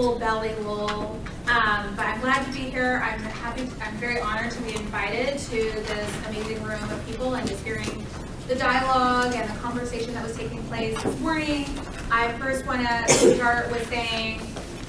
full belly lull. But I'm glad to be here. I'm very honored to be invited to this amazing room of people and just hearing the dialogue and the conversation that was taking place this morning. I first want to start with saying,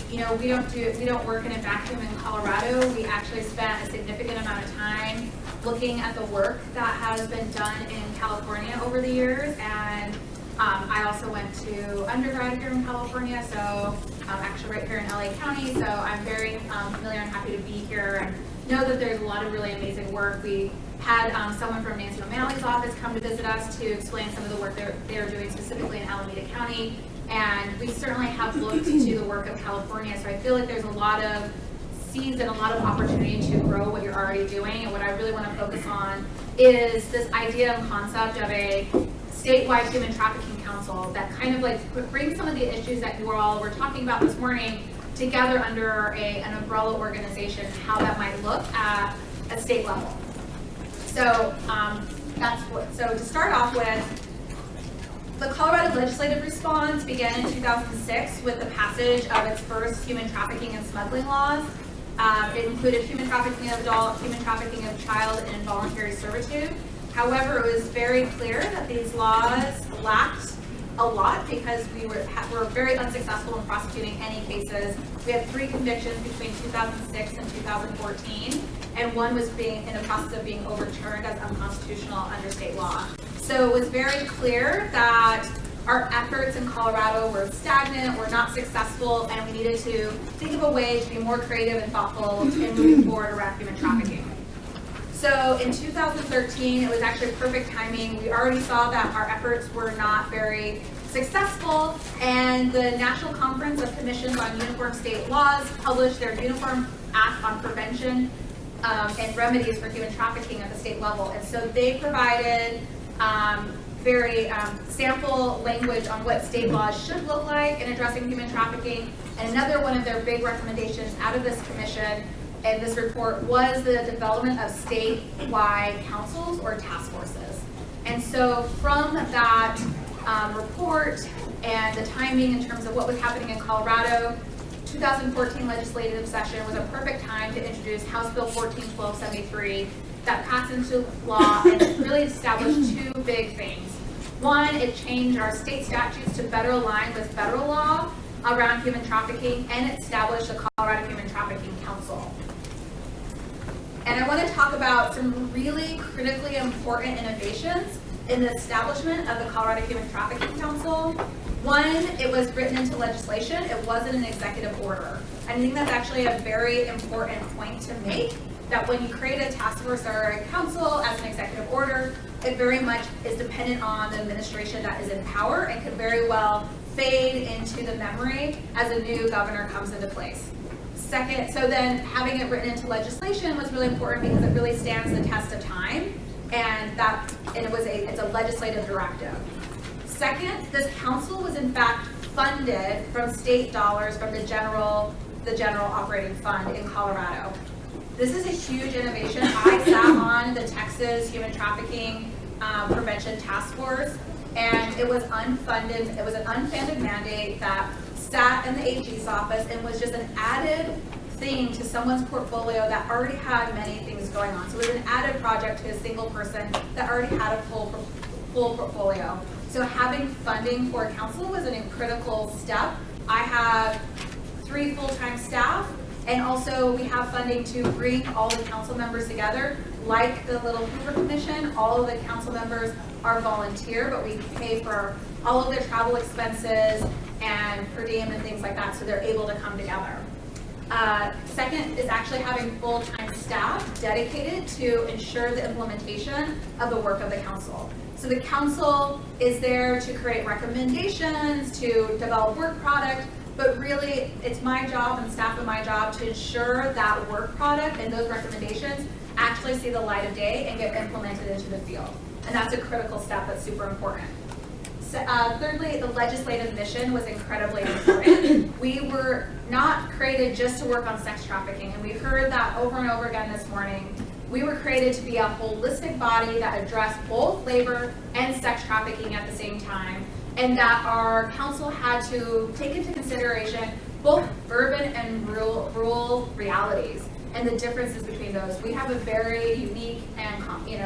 we don't work in a vacuum in Colorado. We actually spent a significant amount of time looking at the work that has been done in California over the years, and I also went to undergrad here in California, so actually right here in LA County, so I'm very familiar and happy to be here and know that there's a lot of really amazing work. We had someone from Nancy O'Malley's office come to visit us to explain some of the work they're doing specifically in Alameda County, and we certainly have looked to the work of California, so I feel like there's a lot of seeds and a lot of opportunity to grow what you're already doing. And what I really want to focus on is this idea and concept of a statewide Human Trafficking Council that kind of like brings some of the issues that you all were talking about this morning together under an umbrella organization, how that might look at a state level. So so to start off with, the Colorado legislative response began in 2006 with the passage of its first human trafficking and smuggling laws. It included human trafficking of adult, human trafficking of child, and involuntary servitude. However, it was very clear that these laws lacked a lot because we were very unsuccessful in prosecuting any cases. We had 3 convictions between 2006 and 2014, and one was in the process of being overturned as unconstitutional under state law. So it was very clear that our efforts in Colorado were stagnant, were not successful, and we needed to think of a way to be more creative and thoughtful in moving forward around human trafficking. So in 2013, it was actually perfect timing. We already saw that our efforts were not very successful, and the National Conference of Commissions on Uniform State Laws published their Uniform Act on Prevention and Remedies for Human Trafficking at the state level. And so they provided very sample language on what state laws should look like in addressing human trafficking. And another one of their big recommendations out of this commission and this report was the development of statewide councils or task forces. And so from that report and the timing in terms of what was happening in Colorado, 2014 legislative session was a perfect time to introduce House Bill 14-1273 that passed into law and really established 2 big things. One, it changed our state statutes to better align with federal law around human trafficking, and it established the Colorado Human Trafficking Council. And I want to talk about some really critically important innovations in the establishment of the Colorado Human Trafficking Council. One, it was written into legislation. It wasn't an executive order. I think that's actually a very important point to make, that when you create a task force or a council as an executive order, it very much is dependent on the administration that is in power and could very well fade into the memory as a new governor comes into place. Second, so then having it written into legislation was really important because it really stands the test of time, and it's a legislative directive. Second, this council was in fact funded from state dollars from the general operating fund in Colorado. This is a huge innovation. I sat on the Texas Human Trafficking Prevention Task Force, and it was unfunded. It was an unfunded mandate that sat in the AG's office and was just an added thing to someone's portfolio that already had many things going on. So it was an added project to a single person that already had a full portfolio. So having funding for a council was a critical step. I have 3 full-time staff, and also we have funding to bring all the council members together. Like the Little Hoover Commission, all of the council members are volunteer, but we pay for all of their travel expenses and per diem and things like that, so they're able to come together. Second is actually having full-time staff dedicated to ensure the implementation of the work of the council. So the council is there to create recommendations, to develop work product, but really it's my job and staff of my job to ensure that work product and those recommendations actually see the light of day and get implemented into the field. And that's a critical step that's super important. Thirdly, the legislative mission was incredibly important. We were not created just to work on sex trafficking, and we heard that over and over again this morning. We were created to be a holistic body that addressed both labor and sex trafficking at the same time, and that our council had to take into consideration both urban and rural realities and the differences between those. We have a very unique and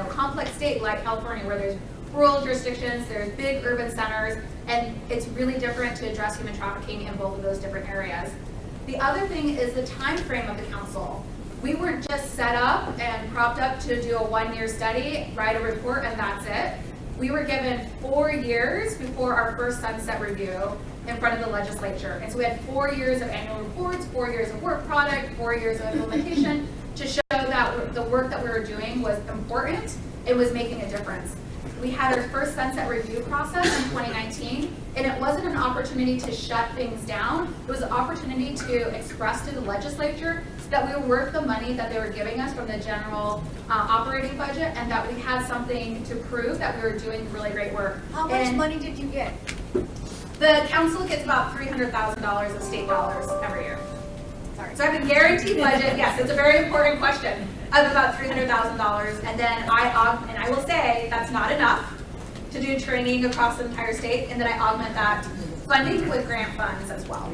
complex state like California, where there's rural jurisdictions, there's big urban centers, and it's really different to address human trafficking in both of those different areas. The other thing is the time frame of the council. We weren't just set up and propped up to do a 1-year study, write a report, and that's it. We were given 4 years before our first sunset review in front of the legislature. And so we had 4 years of annual reports, 4 years of work product, 4 years of implementation to show that the work that we were doing was important, it was making a difference. We had our first sunset review process in 2019, and it wasn't an opportunity to shut things down. It was an opportunity to express to the legislature that we were worth the money that they were giving us from the general operating budget, and that we had something to prove that we were doing really great work. How much money did you get? The council gets about $300,000 of state dollars every year. Sorry. So I have a guaranteed budget. Yes, it's a very important question. Of about $300,000, and then I will say that's not enough to do training across the entire state, and then I augment that funding with grant funds as well.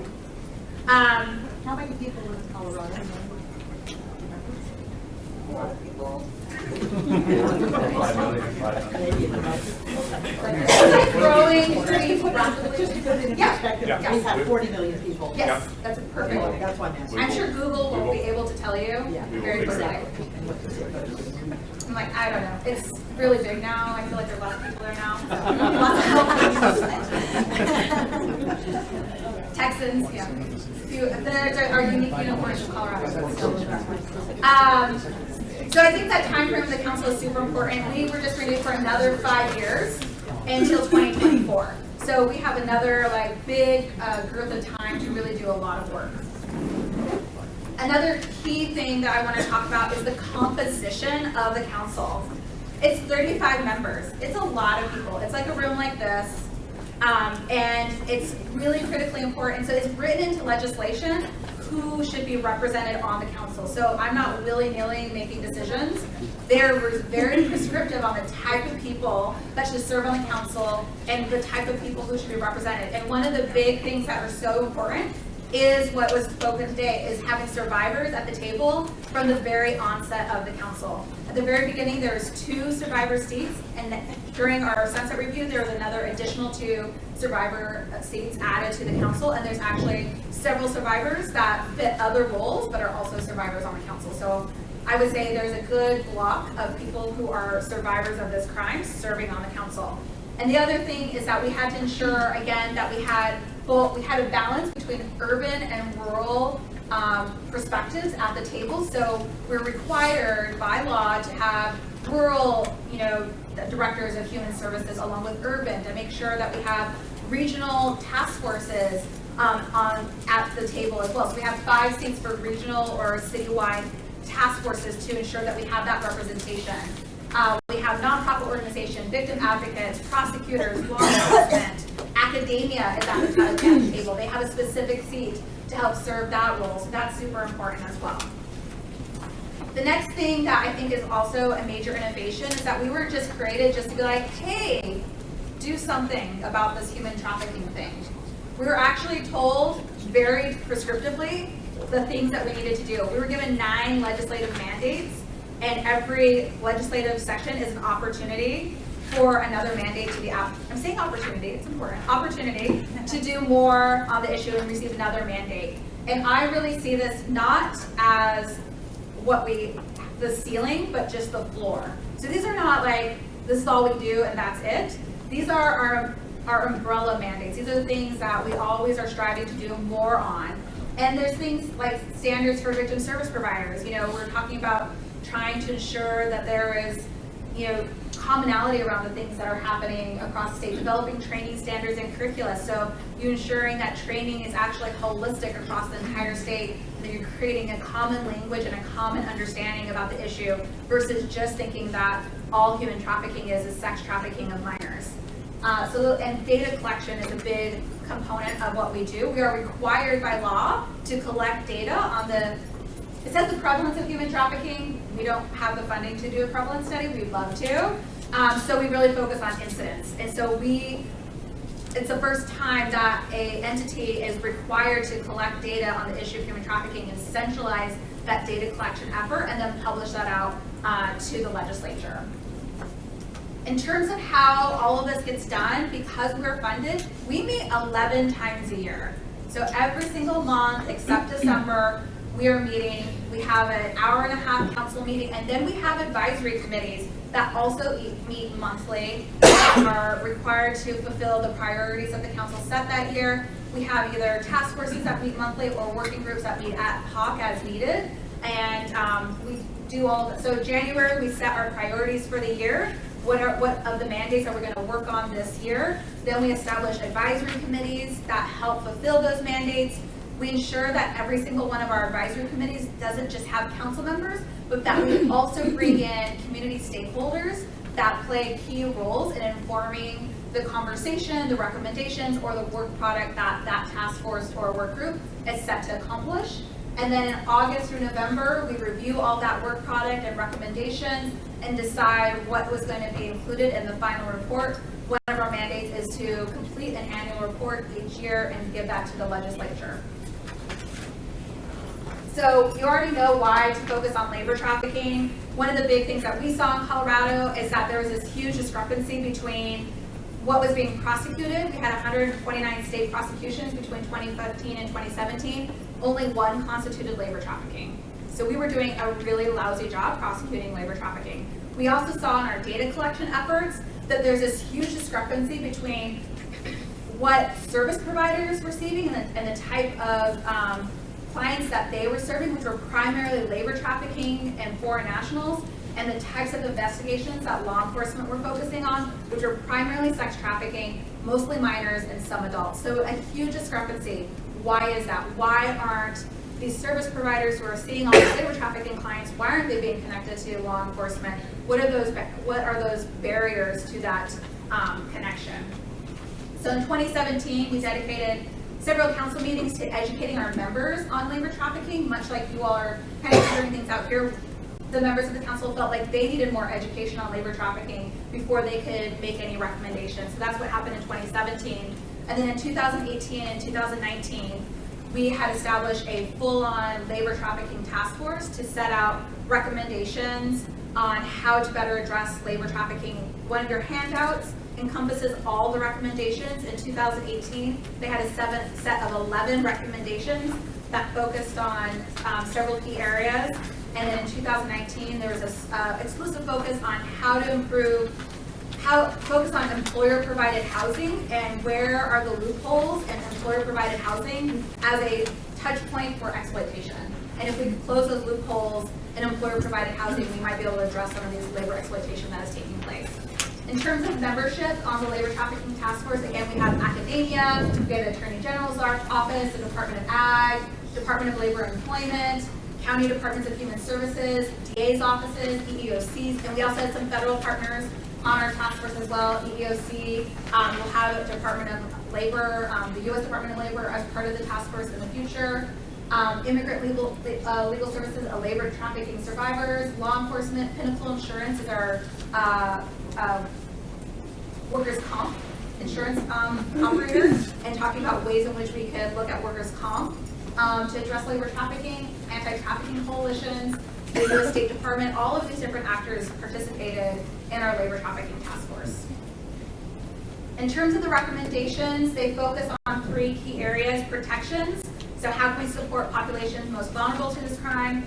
How many people live in Colorado? A lot of people. It's growing pretty rapidly. Just to put it in perspective, we have 40 million people. Yes, that's perfect. That's what I'm asking. I'm sure Google will be able to tell you very quickly. I'm like, I don't know. It's really big now. I feel like there are lots of people there now. Texans, yeah. There are unique unicorns in Colorado. So I think that time frame of the council is super important. We were just renewed for another 5 years until 2024. So we have another big growth of time to really do a lot of work. Another key thing that I want to talk about is the composition of the council. It's 35 members. It's a lot of people. It's like a room like this. And it's really critically important. So it's written into legislation who should be represented on the council. So I'm not willy-nilly making decisions. They're very prescriptive on the type of people that should serve on the council and the type of people who should be represented. And one of the big things that are so important is what was spoken today, is having survivors at the table from the very onset of the council. At the very beginning, there's 2 survivor seats, and during our sunset review, there was another additional 2 survivor seats added to the council, and there's actually several survivors that fit other roles but are also survivors on the council. So I would say there's a good block of people who are survivors of this crime serving on the council. And the other thing is that we had to ensure, again, that we had a balance between urban and rural perspectives at the table. So we're required by law to have rural, directors of human services along with urban, to make sure that we have regional task forces at the table as well. So we have 5 seats for regional or citywide task forces to ensure that we have that representation. We have nonprofit organizations, victim advocates, prosecutors, law enforcement, academia is at the table. They have a specific seat to help serve that role, so that's super important as well. The next thing that I think is also a major innovation is that we weren't just created just to be like, hey, do something about this human trafficking thing. We were actually told very prescriptively the things that we needed to do. We were given 9 legislative mandates, and every legislative section is an opportunity for another mandate to be out. I'm saying opportunity, it's important. Opportunity to do more on the issue and receive another mandate. And I really see this not as the ceiling, but just the floor. So these are not like, this is all we do and that's it. These are our umbrella mandates. These are the things that we always are striving to do more on. And there's things like standards for victim service providers. We're talking about trying to ensure that there is, commonality around the things that are happening across the state, developing training standards and curricula. So you're ensuring that training is actually holistic across the entire state, and that you're creating a common language and a common understanding about the issue versus just thinking that all human trafficking is sex trafficking of minors. And data collection is a big component of what we do. We are required by law to collect data on it says the prevalence of human trafficking. We don't have the funding to do a prevalence study. We'd love to. So we really focus on incidents. And so we it's the first time that a entity is required to collect data on the issue of human trafficking and centralize that data collection effort and then publish that out to the legislature. In terms of how all of this gets done, because we're funded, we meet 11 times a year. So every single month except December, we are meeting. We have an hour-and-a-half council meeting, and then we have advisory committees that also meet monthly, are required to fulfill the priorities that the council set that year. We have either task forces that meet monthly or working groups that meet ad hoc as needed. And we do all that. So January, we set our priorities for the year. What of the mandates are we going to work on this year? Then we establish advisory committees that help fulfill those mandates. We ensure that every single one of our advisory committees doesn't just have council members, but that we also bring in community stakeholders that play key roles in informing the conversation, the recommendations, or the work product that that task force or work group is set to accomplish. And then in August through November, we review all that work product and recommendations and decide what was going to be included in the final report. One of our mandates is to complete an annual report each year and give that to the legislature. So you already know why to focus on labor trafficking. One of the big things that we saw in Colorado is that there was this huge discrepancy between what was being prosecuted. We had 129 state prosecutions between 2015 and 2017. Only one constituted labor trafficking. So we were doing a really lousy job prosecuting labor trafficking. We also saw in our data collection efforts that there's this huge discrepancy between what service providers were receiving and the type of clients that they were serving, which were primarily labor trafficking and foreign nationals, and the types of investigations that law enforcement were focusing on, which were primarily sex trafficking, mostly minors and some adults. So a huge discrepancy. Why is that? Why aren't these service providers who are seeing all these labor trafficking clients, why aren't they being connected to law enforcement? What are those barriers to that connection? So in 2017, we dedicated several council meetings to educating our members on labor trafficking, much like you all are kind of figuring things out here. The members of the council felt like they needed more education on labor trafficking before they could make any recommendations. So that's what happened in 2017. And then in 2018 and 2019, we had established a full-on labor trafficking task force to set out recommendations on how to better address labor trafficking. One of your handouts encompasses all the recommendations. In 2018, they had a set of 11 recommendations that focused on several key areas. And then in 2019, there was a exclusive focus on how to focus on employer-provided housing and where are the loopholes in employer-provided housing as a touch point for exploitation. And if we could close those loopholes in employer-provided housing, we might be able to address some of these labor exploitation that is taking place. In terms of membership on the Labor Trafficking Task Force, again, we have academia, we have the Attorney General's Office, the Department of Ag, Department of Labor and Employment, County Departments of Human Services, DA's offices, EEOCs, and we also have some federal partners on our task force as well. EEOC will have Department of Labor, the U.S. Department of Labor as part of the task force in the future. Immigrant legal services, labor trafficking survivors, law enforcement, Pinnacle Insurance is our workers' comp insurance operator, and talking about ways in which we could look at workers' comp to address labor trafficking, anti-trafficking coalitions, the U.S. State Department. All of these different actors participated in our labor trafficking task force. In terms of the recommendations, they focus on 3 key areas: protections. So how can we support populations most vulnerable to this crime?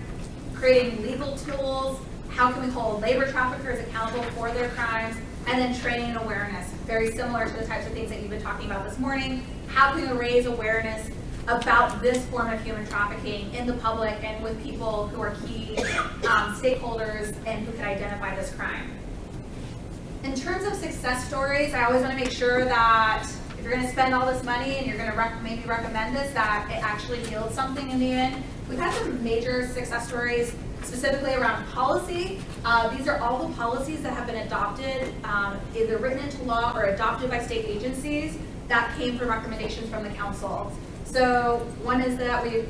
Creating legal tools. How can we hold labor traffickers accountable for their crimes? And then training and awareness, very similar to the types of things that you've been talking about this morning. How can we raise awareness about this form of human trafficking in the public and with people who are key stakeholders and who can identify this crime? In terms of success stories, I always want to make sure that if you're going to spend all this money and you're going to maybe recommend this, that it actually yields something in the end. We've had some major success stories specifically around policy. These are all the policies that have been adopted, either written into law or adopted by state agencies that came from recommendations from the council. So one is that we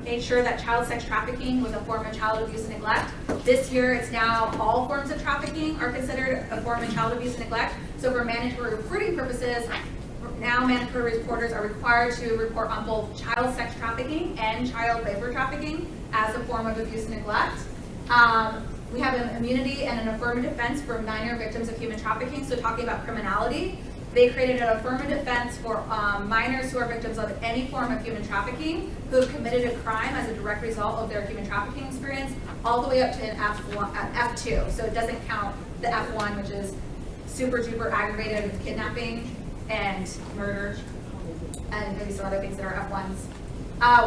made sure that child sex trafficking was a form of child abuse and neglect. This year, it's now all forms of trafficking are considered a form of child abuse and neglect. So for mandatory reporting purposes, now mandatory reporters are required to report on both child sex trafficking and child labor trafficking as a form of abuse and neglect. We have an immunity and an affirmative defense for minor victims of human trafficking. So talking about criminality, they created an affirmative defense for minors who are victims of any form of human trafficking who have committed a crime as a direct result of their human trafficking experience, all the way up to an F2. So it doesn't count the F1, which is super duper aggravated with kidnapping and murder and maybe some other things that are F1s.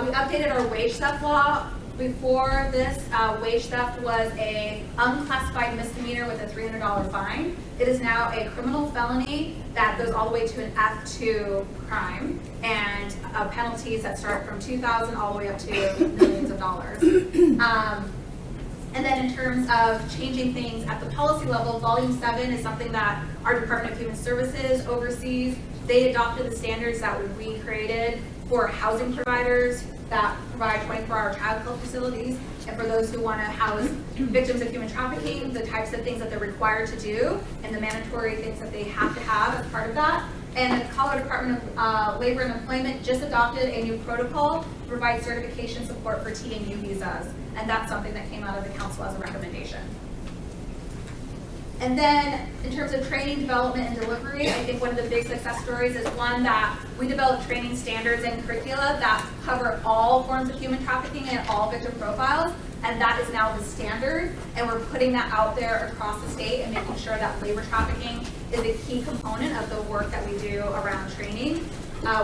We updated our wage theft law. Before this, wage theft was a unclassified misdemeanor with a $300 fine. It is now a criminal felony that goes all the way to an F2 crime, and penalties that start from $2,000 all the way up to millions of dollars. And then in terms of changing things at the policy level, Volume 7 is something that our Department of Human Services oversees. They adopted the standards that we created for housing providers that provide 24-hour child care facilities, and for those who want to house victims of human trafficking, the types of things that they're required to do, and the mandatory things that they have to have as part of that. And the Colorado Department of Labor and Employment just adopted a new protocol to provide certification support for T and U visas, and that's something that came out of the council as a recommendation. And then in terms of training, development, and delivery, I think one of the big success stories is one that we developed training standards and curricula that cover all forms of human trafficking and all victim profiles, and that is now the standard, and we're putting that out there across the state and making sure that labor trafficking is a key component of the work that we do around training.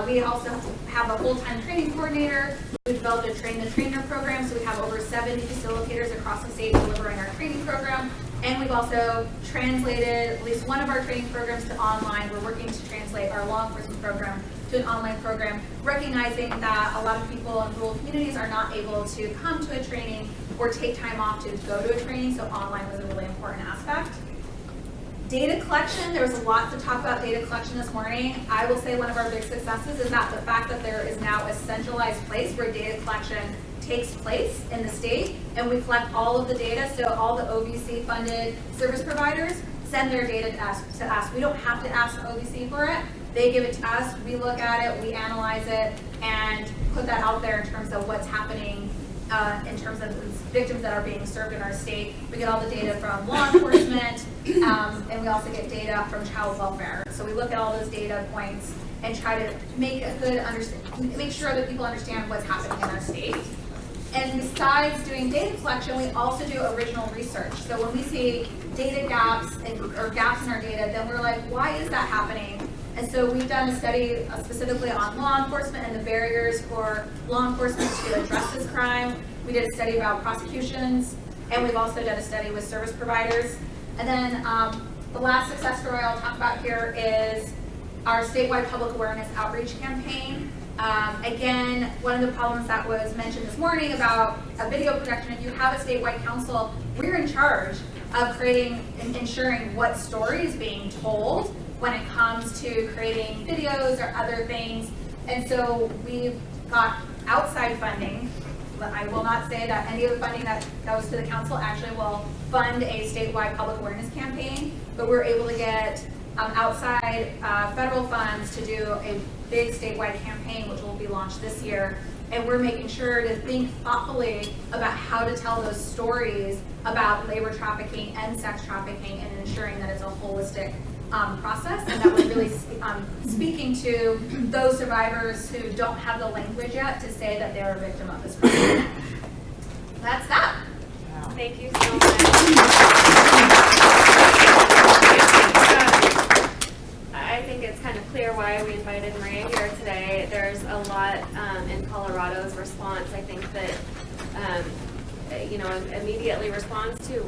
We also have a full-time training coordinator. We developed a train the trainer program, so we have over 70 facilitators across the state delivering our training program. And we've also translated at least one of our training programs to online. We're working to translate our law enforcement program to an online program, recognizing that a lot of people in rural communities are not able to come to a training or take time off to go to a training, so online was a really important aspect. Data collection, there was a lot to talk about data collection this morning. I will say one of our big successes is that the fact that there is now a centralized place where data collection takes place in the state, and we collect all of the data, so all the OVC funded service providers send their data to us. We don't have to ask the OVC for it. They give it to us, we look at it, we analyze it, and put that out there in terms of what's happening in terms of victims that are being served in our state. We get all the data from law enforcement, and we also get data from child welfare. So we look at all those data points and try to make make sure that people understand what's happening in our state. And besides doing data collection, we also do original research. So when we see data gaps or gaps in our data, then we're like, why is that happening? And so we've done a study specifically on law enforcement and the barriers for law enforcement to address this crime. We did a study about prosecutions, and we've also done a study with service providers. And then the last success story I'll talk about here is our statewide public awareness outreach campaign. Again, one of the problems that was mentioned this morning about a video production, if you have a statewide council, we're in charge of creating and ensuring what story is being told when it comes to creating videos or other things. And so we've got outside funding. I will not say that any of the funding that goes to the council actually will fund a statewide public awareness campaign, but we're able to get outside federal funds to do a big statewide campaign, which will be launched this year. And we're making sure to think thoughtfully about how to tell those stories about labor trafficking and sex trafficking, and ensuring that it's a holistic process, and that we're really speaking to those survivors who don't have the language yet to say that they're a victim of this crime. That's that. Wow. Thank you so much. I think it's kind of clear why we invited Maria here today. There's a lot in Colorado's response. I think that immediately responds to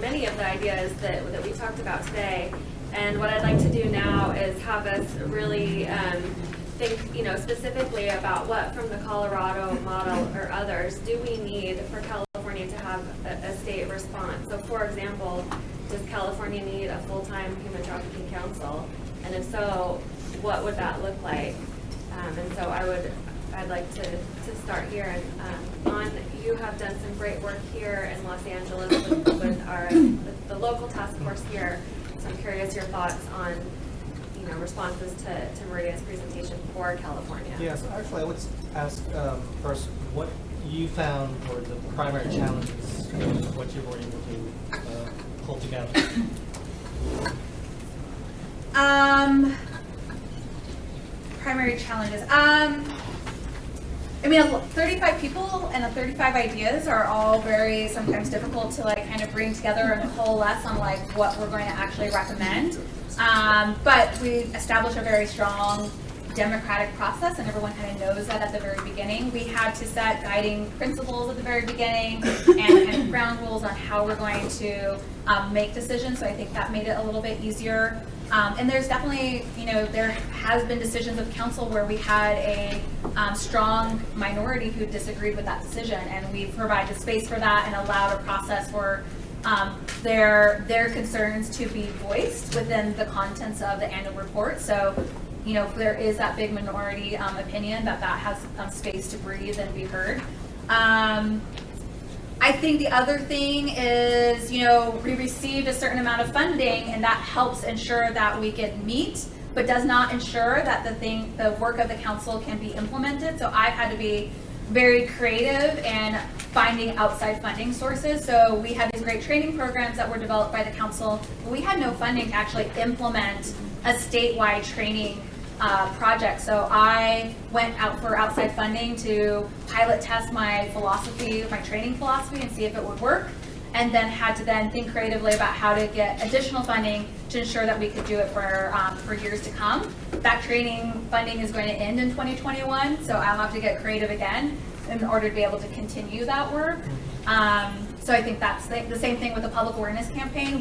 many of the ideas that we talked about today. And what I'd like to do now is have us really think, specifically about what from the Colorado model or others do we need for California to have a state response. So, for example, does California need a full-time Human Trafficking Council? And if so, what would that look like? And so I'd like to start here. And you have done some great work here in Los Angeles with the local task force here. So I'm curious your thoughts on, responses to Maria's presentation for California. Yes, actually, I would ask first what you found were the primary challenges of what you were able to pull together. Primary challenges. I mean, 35 people and 35 ideas are all very sometimes difficult to like kind of bring together and coalesce on like what we're going to actually recommend. But we established a very strong democratic process, and everyone kind of knows that at the very beginning. We had to set guiding principles at the very beginning and kind of ground rules on how we're going to make decisions. So I think that made it a little bit easier. And there's definitely, there has been decisions of council where we had a strong minority who disagreed with that decision, and we provided space for that and allowed a process for their concerns to be voiced within the contents of the annual report. So, if there is that big minority opinion, that has space to breathe and be heard. I think the other thing is, we received a certain amount of funding, and that helps ensure that we can meet, but does not ensure that the work of the council can be implemented. So I've had to be very creative in finding outside funding sources. So we had these great training programs that were developed by the council, but we had no funding to actually implement a statewide training project. So I went out for outside funding to pilot test my training philosophy, and see if it would work, and then had to then think creatively about how to get additional funding to ensure that we could do it for years to come. That training funding is going to end in 2021, so I'll have to get creative again in order to be able to continue that work. So I think that's the same thing with the public awareness campaign.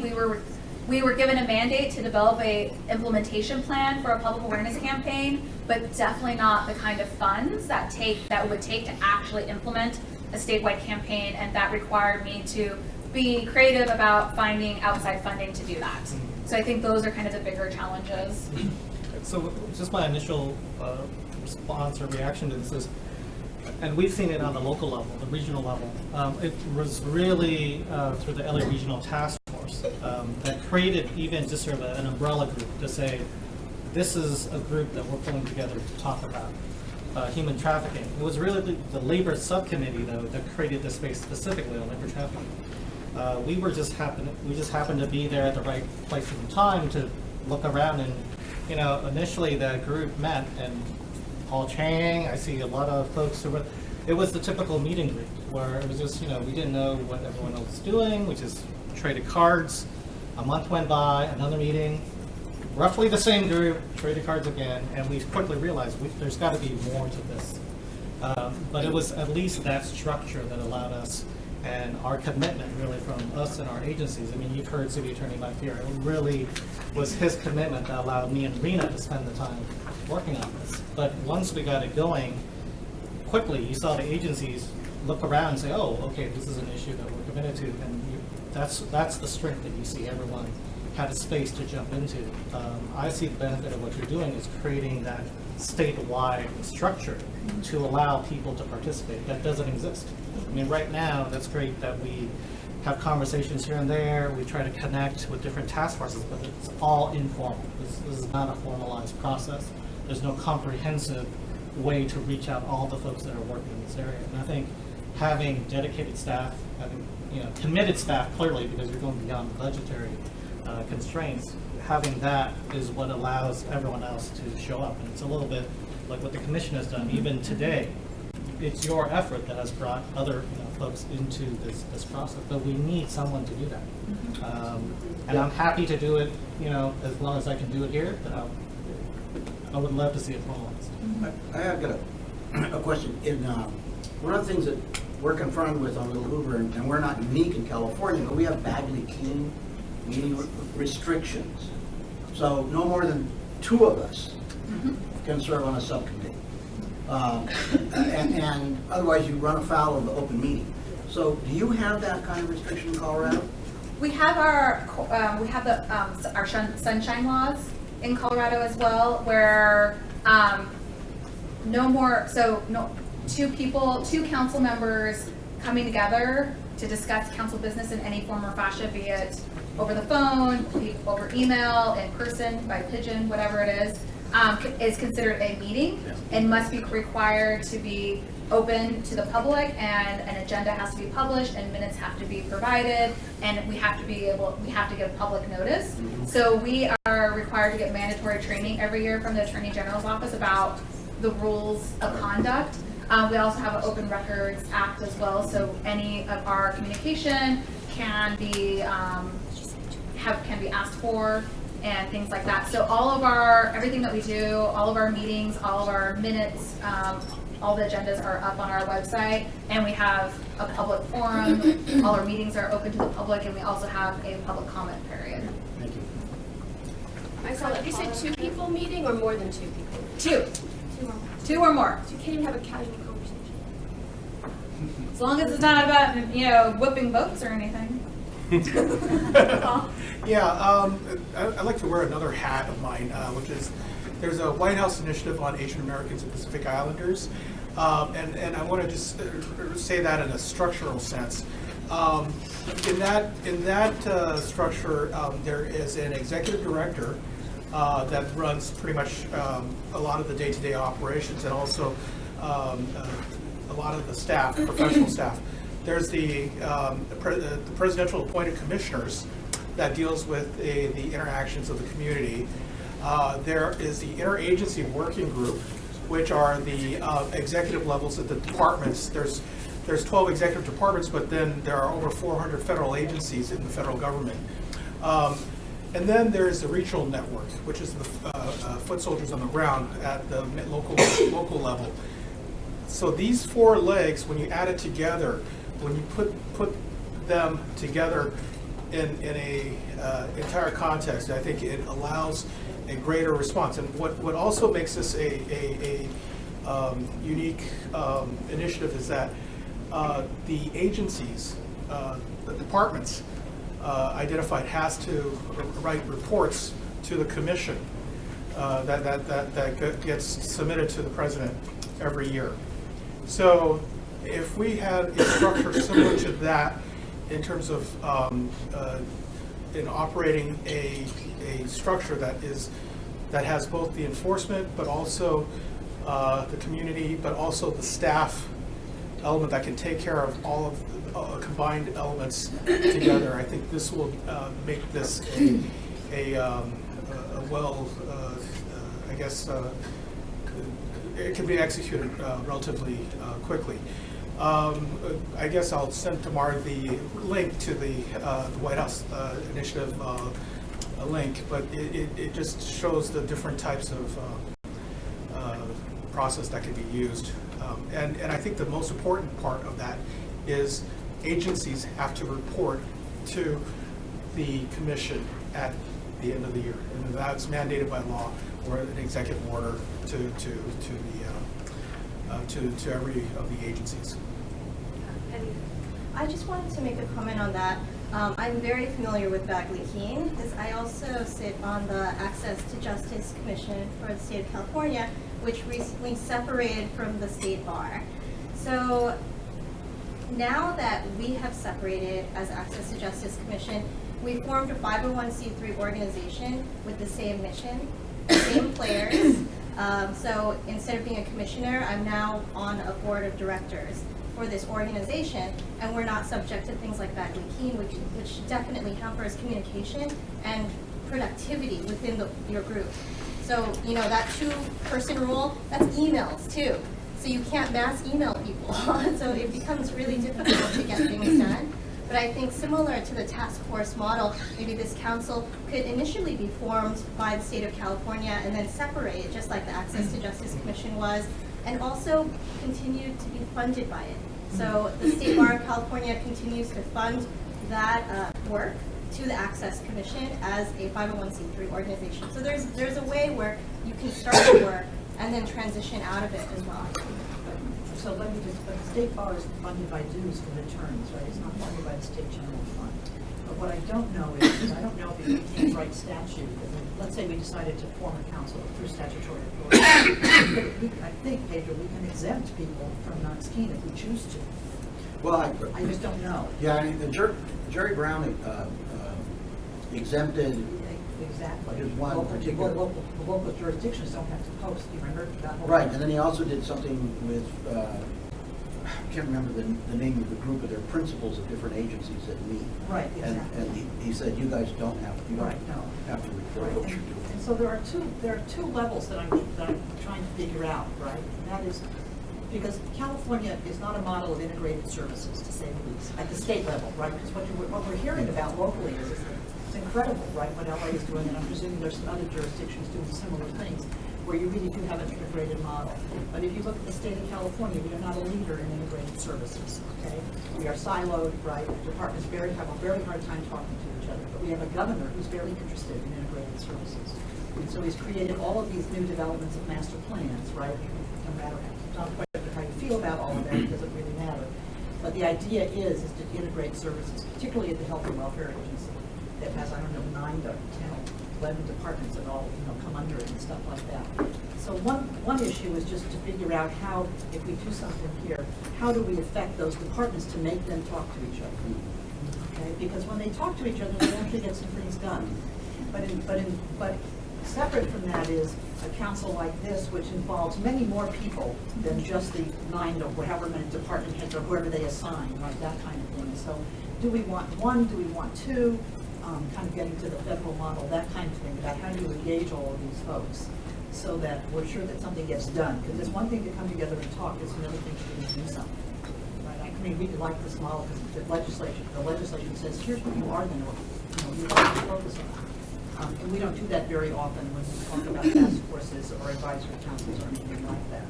We were given a mandate to develop a implementation plan for a public awareness campaign, but definitely not the kind of funds that it would take to actually implement a statewide campaign, and that required me to be creative about finding outside funding to do that. So I think those are kind of the bigger challenges. So just my initial response or reaction to this is, and we've seen it on the local level, the regional level, it was really through the LA Regional Task Force that created even just sort of an umbrella group to say, this is a group that we're pulling together to talk about human trafficking. It was really the labor subcommittee, though, that created the space specifically on labor trafficking. We just happened to be there at the right place and time to look around, and initially the group met, and Paul Chang, I see a lot of folks who were, it was the typical meeting group where it was just, we didn't know what everyone else was doing. We just traded cards. A month went by, another meeting, roughly the same group, traded cards again, and we quickly realized there's got to be more to this. But it was at least that structure that allowed us, and our commitment really from us and our agencies. I mean, you've heard City Attorney Mike here. It really was his commitment that allowed me and Rena to spend the time working on this. But once we got it going, quickly you saw the agencies look around and say, oh, okay, this is an issue that we're committed to, and that's the strength that you see. Everyone had a space to jump into. I see the benefit of what you're doing is creating that statewide structure to allow people to participate. That doesn't exist. I mean, right now, that's great that we have conversations here and there. We try to connect with different task forces, but it's all informal. This is not a formalized process. There's no comprehensive way to reach out all the folks that are working in this area. And I think having dedicated staff, having committed staff clearly, because you're going beyond budgetary constraints, having that is what allows everyone else to show up. And it's a little bit like what the commission has done. Even today, it's your effort that has brought other folks into this process, but we need someone to do that. And I'm happy to do it, as long as I can do it here. But I would love to see it formalized. I have got a question. One of the things that we're confronted with on Little Hoover, and we're not unique in California, but we have badly keen meeting restrictions. So no more than 2 of us can serve on a subcommittee. And otherwise you run afoul of the open meeting. So do you have that kind of restriction in Colorado? We have our sunshine laws in Colorado as well, where no 2 council members coming together to discuss council business in any form or fashion, be it over the phone, over email, in person, by pigeon, whatever it is considered a meeting and must be required to be open to the public, and an agenda has to be published and minutes have to be provided, and we have to give public notice. So we are required to get mandatory training every year from the Attorney General's office about the rules of conduct. We also have an Open Records Act as well, so any of our communication can be asked for and things like that. So everything that we do, all of our meetings, all of our minutes, all the agendas are up on our website, and we have a public forum. All our meetings are open to the public, and we also have a public comment period. Thank you. I saw that You said 2 people meeting or more than 2 people? 2. 2 or more. 2 or more. So you can't even have a casual conversation. As long as it's not about, whipping votes or anything. Yeah, I'd like to wear another hat of mine, which is, there's a White House initiative on Asian Americans and Pacific Islanders, and I want to just say that in a structural sense. In that structure, there is an executive director that runs pretty much a lot of the day-to-day operations, and also a lot of the staff, professional staff. There's the presidential appointed commissioners that deals with the interactions of the community. There is the interagency working group, which are the executive levels of the departments. There's 12 executive departments, but then there are over 400 federal agencies in the federal government. And then there's the regional network, which is the foot soldiers on the ground at the local level. So these 4 legs, when you add it together, when you put them together in a entire context, I think it allows a greater response. And what also makes this a unique initiative is that the agencies, the departments identified has to write reports to the commission that gets submitted to the president every year. So if we had a structure similar to that in terms of in operating a structure that has both the enforcement, but also the community, but also the staff element that can take care of all of the combined elements together, I think this will make this a well, I guess, it can be executed relatively quickly. I guess I'll send tomorrow the link to the White House initiative link, but it just shows the different types of process that can be used. And I think the most important part of that is agencies have to report to the commission at the end of the year, and that's mandated by law or an executive order to every of the agencies. I just wanted to make a comment on that. I'm very familiar with Bagley Keene because I also sit on the Access to Justice Commission for the state of California, which recently separated from the state bar. So now that we have separated as Access to Justice Commission, we formed a 501c3 organization with the same mission, same players. So instead of being a commissioner, I'm now on a board of directors for this organization, and we're not subject to things like Bagley Keene, which definitely hampers communication and productivity within your group. So, that 2-person rule, that's emails too. So you can't mass email people. So it becomes really difficult to get things done. But I think similar to the task force model, maybe this council could initially be formed by the state of California and then separate, just like the Access to Justice Commission was, and also continue to be funded by it. So the State Bar of California continues to fund that work to the Access Commission as a 501c3 organization. So there's a way where you can start the work and then transition out of it as well. So let me just, the state bar is funded by dues from attorneys, right? It's not funded by the state general fund. But what I don't know is I don't know if we can't write statute. Let's say we decided to form a council through statutory authority. I think, Pedro, we can exempt people from Knox-Keene if we choose to. Well, I just don't know. yeah, I mean, Jerry Brown exempted. Exactly. There's one particular- The local jurisdictions don't have to post, you remember that whole? Right, and then he also did something with, I can't remember the name of the group, but they're principals of different agencies that meet. Right, exactly. And he said, you guys don't have, you don't Right, no. have to report Right, what you're doing. and so there are two levels that I'm trying to figure out, right? And that is, because California is not a model of integrated services, to say the least, at the state level, right? Because what we're hearing about locally is it's incredible, right, what LA is doing, and I'm presuming there's some other jurisdictions doing similar things, where you really do have an integrated model. But if you look at the state of California, we are not a leader in integrated services, okay? We are siloed, right? Departments have a very hard time talking to each other, but we have a governor who's very interested in integrated services. And so he's created all of these new developments of master plans, right? No matter not quite how you feel about all of that, it doesn't really matter. But the idea is to integrate services, particularly at the Health and Welfare Agency, that has, I don't know, 9 to 10 or 11 departments that all, come under it and stuff like that. So one issue is just to figure out how, if we do something here, how do we affect those departments to make them talk to each other? Okay, because when they talk to each other, they actually get some things done. But separate from that is a council like this, which involves many more people than just the 9 or however many department heads or whoever they assign, right? That kind of thing. So, do we want 1? Do we want 2? Kind of getting to the federal model, that kind of thing, about how do you engage all of these folks so that we're sure that something gets done. Because it's one thing to come together and talk, it's another thing to do something. Right? I mean, we like this model because the legislation says, here's what you are going to, you want to focus on. And we don't do that very often when we talk about task forces or advisory councils or anything like that.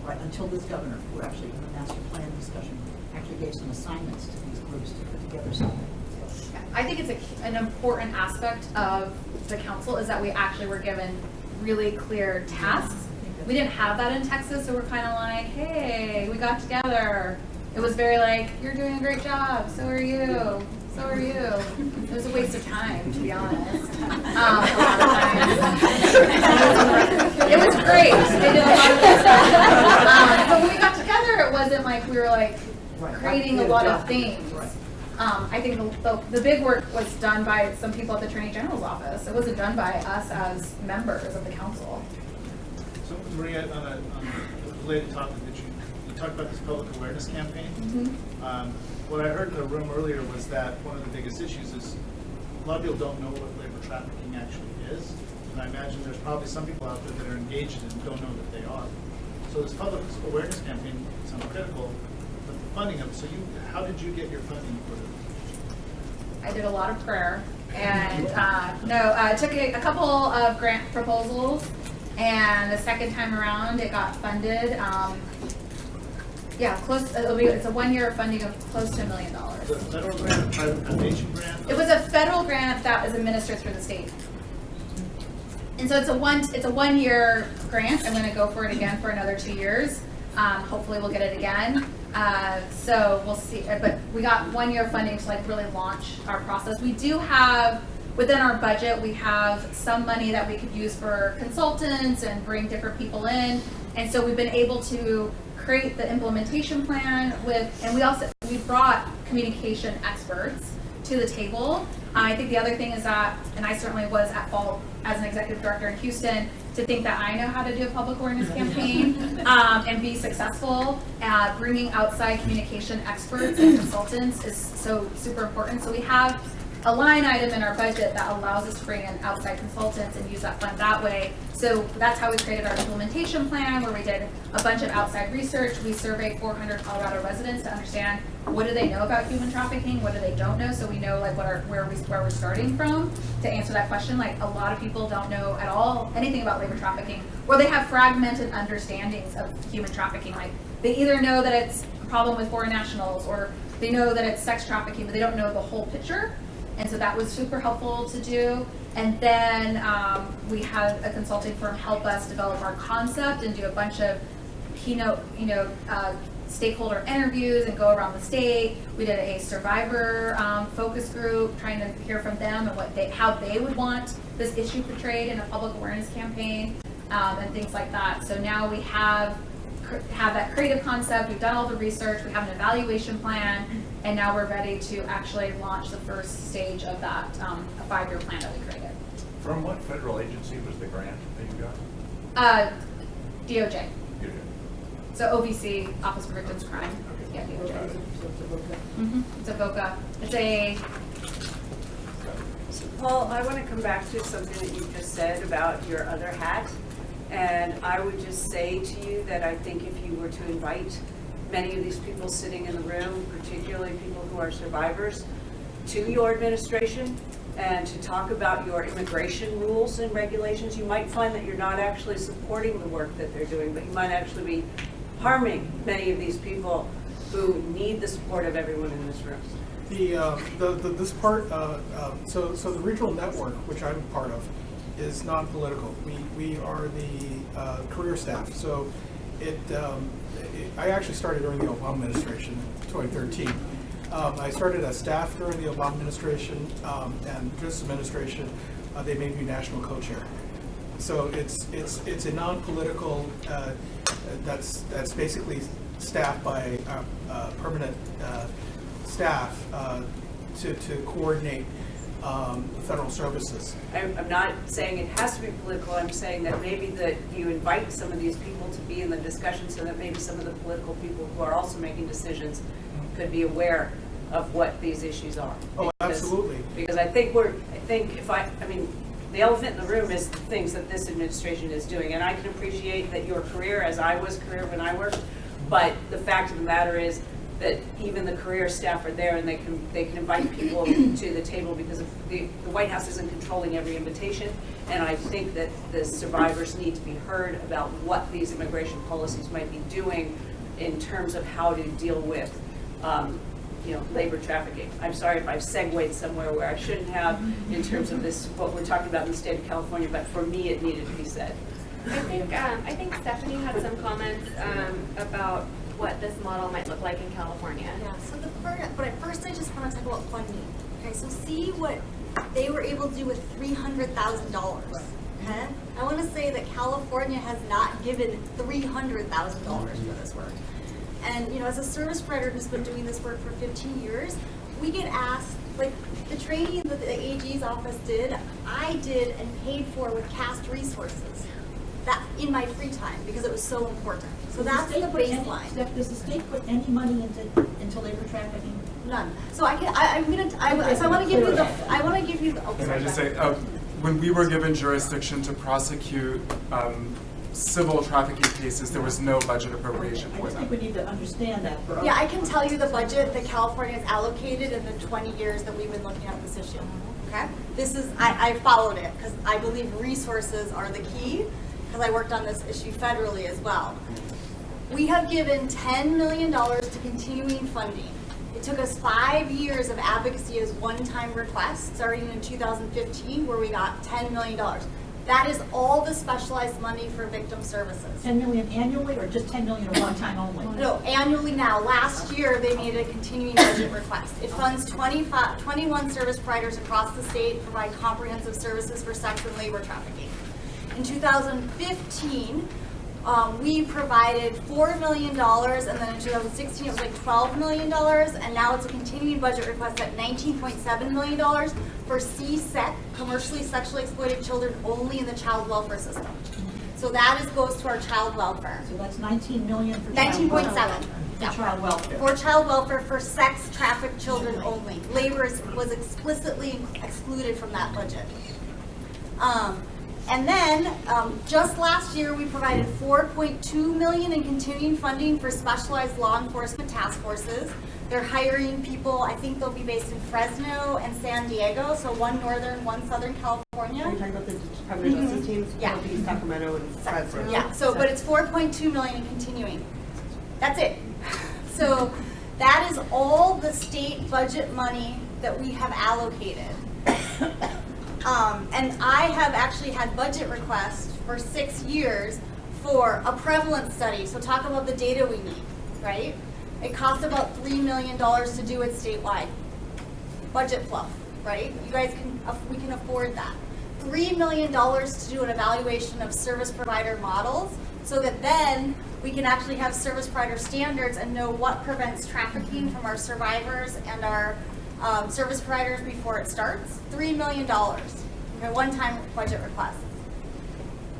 Right? Until this governor, who actually in the master plan discussion, actually gave some assignments to these groups to put together something. I think it's an important aspect of the council is that we actually were given really clear tasks. We didn't have that in Texas, so we're kind of like, hey, we got together. It was very like, you're doing a great job, so are you, so are you. It was a waste of time, to be honest. A lot of times. It was great. They did a lot of good stuff. But when we got together, it wasn't like we were like creating a lot of things. I think the big work was done by some people at the Attorney General's office. It wasn't done by us as members of the council. So Maria, on a related topic that you talked about this public awareness campaign. Mm-hmm. What I heard in the room earlier was that one of the biggest issues is a lot of people don't know what labor trafficking actually is. And I imagine there's probably some people out there that are engaged and don't know that they are. So this public awareness campaign sounds critical. Funding them. So how did you get your funding for them? I did a lot of prayer, and I took a couple of grant proposals, and the second time around it got funded. It's a 1-year funding of close to $1 million. Was it a federal grant, a private foundation grant? It was a federal grant that is administered through the state. And so it's a 1-year grant. I'm going to go for it again for another 2 years. Hopefully we'll get it again. So we'll see, but we got 1 year funding to really launch our process. We do have, within our budget, we have some money that we could use for consultants and bring different people in. And so we've been able to create the implementation plan and we brought communication experts to the table. I think the other thing is that, and I certainly was at fault as an executive director in Houston, to think that I know how to do a public awareness campaign and be successful. Bringing outside communication experts and consultants is so super important. So we have a line item in our budget that allows us to bring in outside consultants and use that fund that way. So that's how we created our implementation plan, where we did a bunch of outside research. We surveyed 400 Colorado residents to understand what do they know about human trafficking, what do they don't know, so we know where we're starting from to answer that question. Like, a lot of people don't know at all anything about labor trafficking, or they have fragmented understandings of human trafficking. Like, they either know that it's a problem with foreign nationals, or they know that it's sex trafficking, but they don't know the whole picture. And so that was super helpful to do. And then we had a consulting firm help us develop our concept and do a bunch of keynote, stakeholder interviews and go around the state. We did a survivor focus group, trying to hear from them and how they would want this issue portrayed in a public awareness campaign and things like that. So now we have have that creative concept, we've done all the research, we have an evaluation plan, and now we're ready to actually launch the first stage of that, a 5-year plan that we created. From what federal agency was the grant that you got? DOJ. You did. So OVC, Office of Victims of Crime. Yeah, DOJ. Got it. It's a VOCA. It's a, Paul, I want to come back to something that you just said about your other hat. And I would just say to you that I think if you were to invite many of these people sitting in the room, particularly people who are survivors, to your administration and to talk about your immigration rules and regulations, you might find that you're not actually supporting the work that they're doing, but you might actually be harming many of these people who need the support of everyone in this room. This part, so the regional network, which I'm part of, is non-political. We are the career staff. So I actually started during the Obama administration in 2013. I started as staff during the Obama administration, and this administration, they made me national co-chair. So it's a non-political, that's basically staffed by permanent staff to coordinate federal services. I'm not saying it has to be political, I'm saying that maybe that you invite some of these people to be in the discussion so that maybe some of the political people who are also making decisions could be aware of what these issues are. Oh, absolutely. Because I think the elephant in the room is the things that this administration is doing, and I can appreciate that your career, as I was career when I worked, but the fact of the matter is that even the career staff are there and they can invite people to the table because the White House isn't controlling every invitation, and I think that the survivors need to be heard about what these immigration policies might be doing in terms of how to deal with labor trafficking. I'm sorry if I've segued somewhere where I shouldn't have in terms of this, what we're talking about in the state of California, but for me it needed to be said. I think Stephanie had some comments about what this model might look like in California. Yeah, so first I just want to talk about funding. Okay, so see what they were able to do with $300,000. Okay? I want to say that California has not given $300,000 for this work. And as a service provider who's been doing this work for 15 years, we get asked, like the training that the AG's office did, I did and paid for with CAST resources. That in my free time because it was so important. So that's the baseline. Does the state put any money into labor trafficking? None. So I want to give you the. Can I just say, when we were given jurisdiction to prosecute civil trafficking cases, there was no budget appropriation I for just them. think we need to understand that. Yeah, I can tell you the budget that California has allocated in the 20 years that we've been looking at this issue. Okay, this is I followed it because I believe resources are the key. Because I worked on this issue federally as well. We have given $10 million to continuing funding. It took us 5 years of advocacy as one-time requests, starting in 2015, where we got $10 million. That is all the specialized money for victim services. $10 million annually, or just $10 million at one time only? No, annually now. Last year, they made a continuing budget request. It funds 21 service providers across the state provide comprehensive services for sex and labor trafficking. In 2015, we provided $4 million, and then in 2016 it was like $12 million, and now it's a continuing budget request at $19.7 million for CSEC, commercially sexually exploited children only in the child welfare system. So that goes to our child welfare. So that's $19 million for 19.7. For child welfare. For child welfare for sex trafficked children only. Labor was explicitly excluded from that budget. And then, just last year, we provided $4.2 million in continuing funding for specialized law enforcement task forces. They're hiring people, I think they'll be based in Fresno and San Diego, so one northern, one southern California. Are you talking about the Department of Justice teams? Yeah. It'll be Sacramento and Fresno. Yeah, but it's $4.2 million in continuing. That's it. So that is all the state budget money that we have allocated. And I have actually had budget requests for 6 years for a prevalence study. So talk about the data we need, right? It costs about $3 million to do it statewide. Budget fluff, right? You guys we can afford that. $3 million to do an evaluation of service provider models so that then we can actually have service provider standards and know what prevents trafficking from our survivors and our service providers before it starts. $3 million, okay, one-time budget request.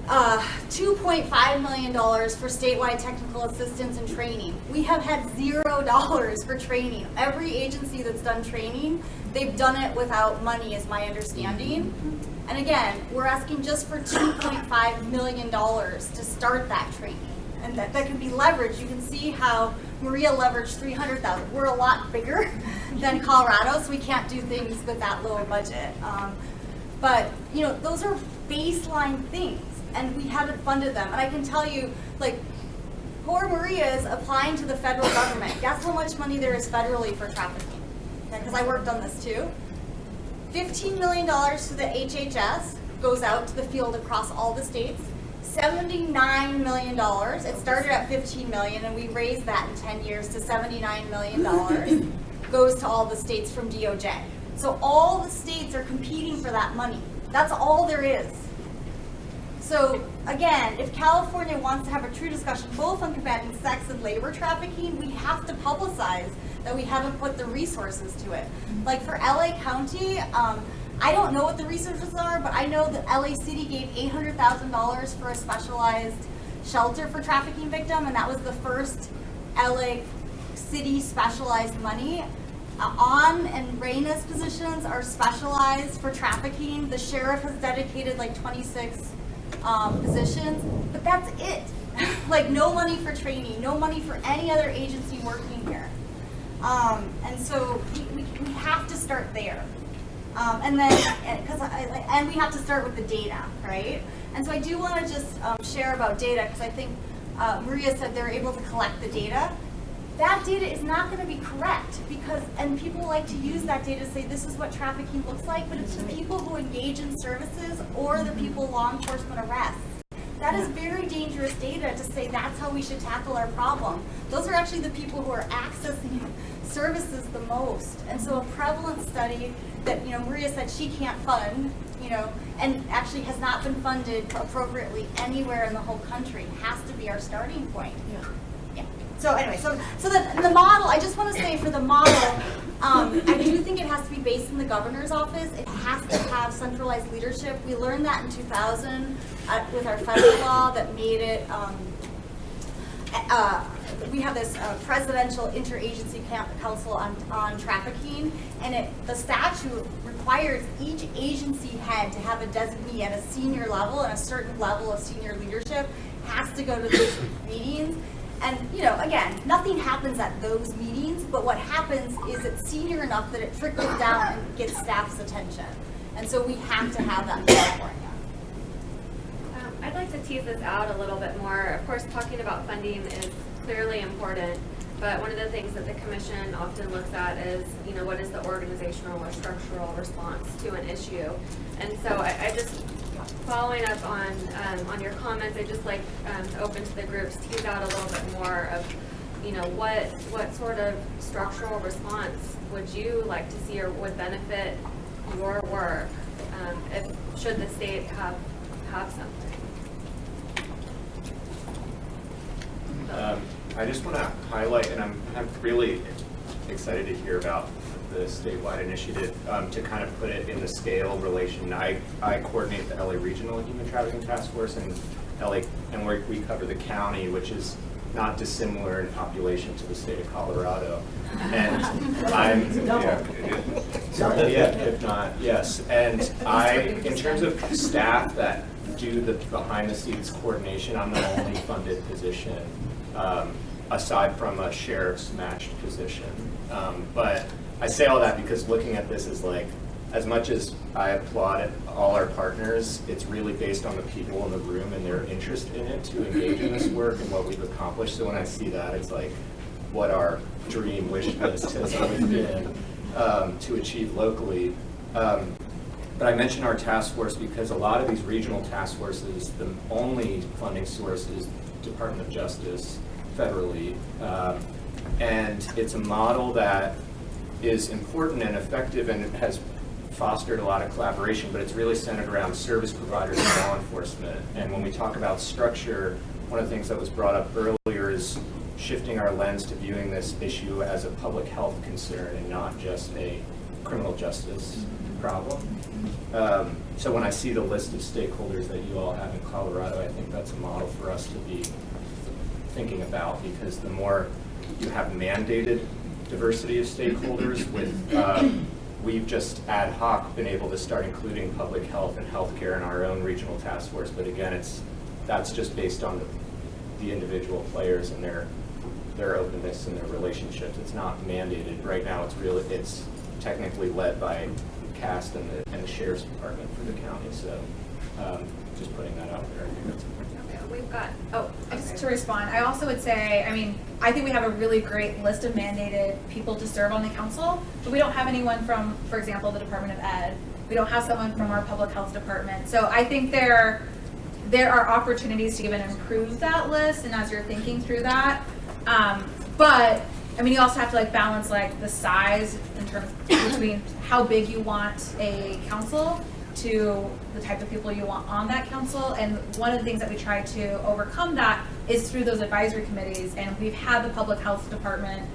$2.5 million for statewide technical assistance and training. We have had $0 for training. Every agency that's done training, they've done it without money, is my understanding. And again, we're asking just for $2.5 million to start that training. And that can be leveraged. You can see how Maria leveraged $300,000. We're a lot bigger than Colorado, so we can't do things with that lower budget. But you know, those are baseline things, and we haven't funded them. And I can tell you, like, poor Maria is applying to the federal government. Guess how much money there is federally for trafficking? Because I worked on this too. $15 million to the HHS goes out to the field across all the states. $79 million. It started at $15 million, and we raised that in 10 years to $79 million. Goes to all the states from DOJ. So all the states are competing for that money. That's all there is. So again, if California wants to have a true discussion both on combating sex and labor trafficking, we have to publicize that we haven't put the resources to it. Like for LA County, I don't know what the resources are, but I know that LA City gave $800,000 for a specialized shelter for trafficking victim, and that was the first LA City specialized money. On and Reina's positions are specialized for trafficking. The sheriff has dedicated like 26 positions, but that's it. Like no money for training, no money for any other agency working here. And so we have to start there. And then, and we have to start with the data, right? And so I do want to just share about data, because I think Maria said they're able to collect the data. That data is not going to be correct, because, and people like to use that data to say this is what trafficking looks like, but it's the people who engage in services or the people law enforcement arrests. That is very dangerous data to say that's how we should tackle our problem. Those are actually the people who are accessing services the most. And so a prevalence study that, you know, Maria said she can't fund, you know, and actually has not been funded appropriately anywhere in the whole country, has to be our starting point. Yeah. So anyway, so the model, I just want to say for the model, I do think it has to be based in the governor's office. It has to have centralized leadership. We learned that in 2000 with our federal law that made it, we have this presidential interagency council on trafficking, and the statute requires each agency head to have a designee at a senior level, and a certain level of senior leadership has to go to those meetings. And, you know, again, nothing happens at those meetings, but what happens is it's senior enough that it trickles down and gets staff's attention. And so we have to have that in California. I'd like to tease this out a little bit more. Of course, talking about funding is clearly important, but one of the things that the commission often looks at is, you know, what is the organizational or structural response to an issue? And so I just, following up on your comments, I'd just like to open to the group to tease out a little bit more of, you know, what sort of structural response would you like to see or would benefit your work should the state have something? I just want to highlight, and I'm really excited to hear about the statewide initiative to kind of put it in the scale relation. I coordinate the LA Regional Human Trafficking Task Force in LA, and we cover the county, which is not dissimilar in population to the state of Colorado. And I'm, if not, yes. And in terms of staff that do the behind the scenes coordination, I'm the only funded position, aside from a sheriff's matched position. But I say all that because looking at this is like, as much as I applaud all our partners, it's really based on the people in the room and their interest in it to engage in this work and what we've accomplished. So when I see that, it's like what our dream wish list has always been to achieve locally. But I mentioned our task force because a lot of these regional task forces, the only funding source is Department of Justice federally. And it's a model that is important and effective and has fostered a lot of collaboration, but it's really centered around service providers and law enforcement. And when we talk about structure, one of the things that was brought up earlier is shifting our lens to viewing this issue as a public health concern and not just a criminal justice problem. So when I see the list of stakeholders that you all have in Colorado, I think that's a model for us to be thinking about, because the more you have mandated diversity of stakeholders with, we've just ad hoc been able to start including public health and healthcare in our own regional task force, but again, that's just based on the individual players and their openness and their relationships. It's not mandated. Right now, it's technically led by CAST and the Sheriff's Department for the county, so just putting that out there. I think that's important. We've got, Just to respond, I also would say, I think we have a really great list of mandated people to serve on the council, but we don't have anyone from, for example, the Department of Ed. We don't have someone from our public health department. So I think there are opportunities to even improve that list, and as you're thinking through that, but you also have to balance the size in terms between how big you want a council to the type of people you want on that council. And one of the things that we try to overcome that is through those advisory committees. And we've had the public health department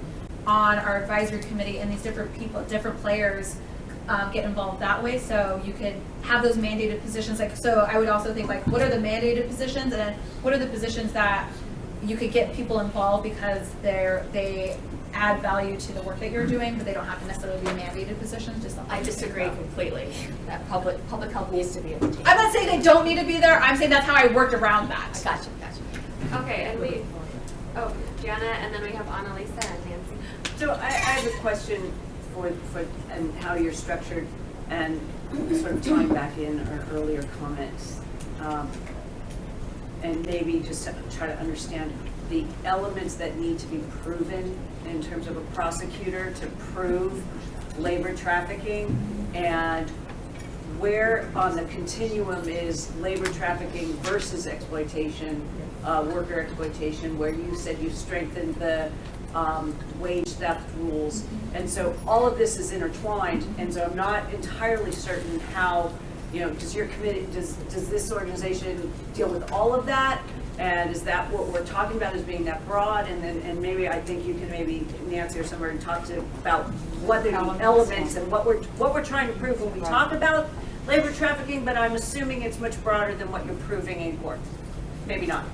on our advisory committee, and these different players get involved that way. So you could have those mandated positions. So I would also think what are the mandated positions, and then what are the positions that you could get people involved because they add value to the work that you're doing, but they don't have to necessarily be mandated positions. Just I disagree completely. That public health needs to be at the table. I'm not saying they don't need to be there. I'm saying that's how I worked around that. Gotcha. okay, and Gianna, and then we have Annalisa and Nancy. So I have a question for and how you're structured, and sort of tying back in our earlier comments, and maybe just to try to understand the elements that need to be proven in terms of a prosecutor to prove labor trafficking, and where on the continuum is labor trafficking versus exploitation, worker exploitation, where you said you strengthened the wage theft rules. And so all of this is intertwined, and so I'm not entirely certain how, does your committee, does this organization deal with all of that? And is that what we're talking about as being that broad? And maybe I think you can maybe, Nancy or somewhere, talk about what the elements and what we're trying to prove when we talk about labor trafficking, but I'm assuming it's much broader than what you're proving in court. Maybe not.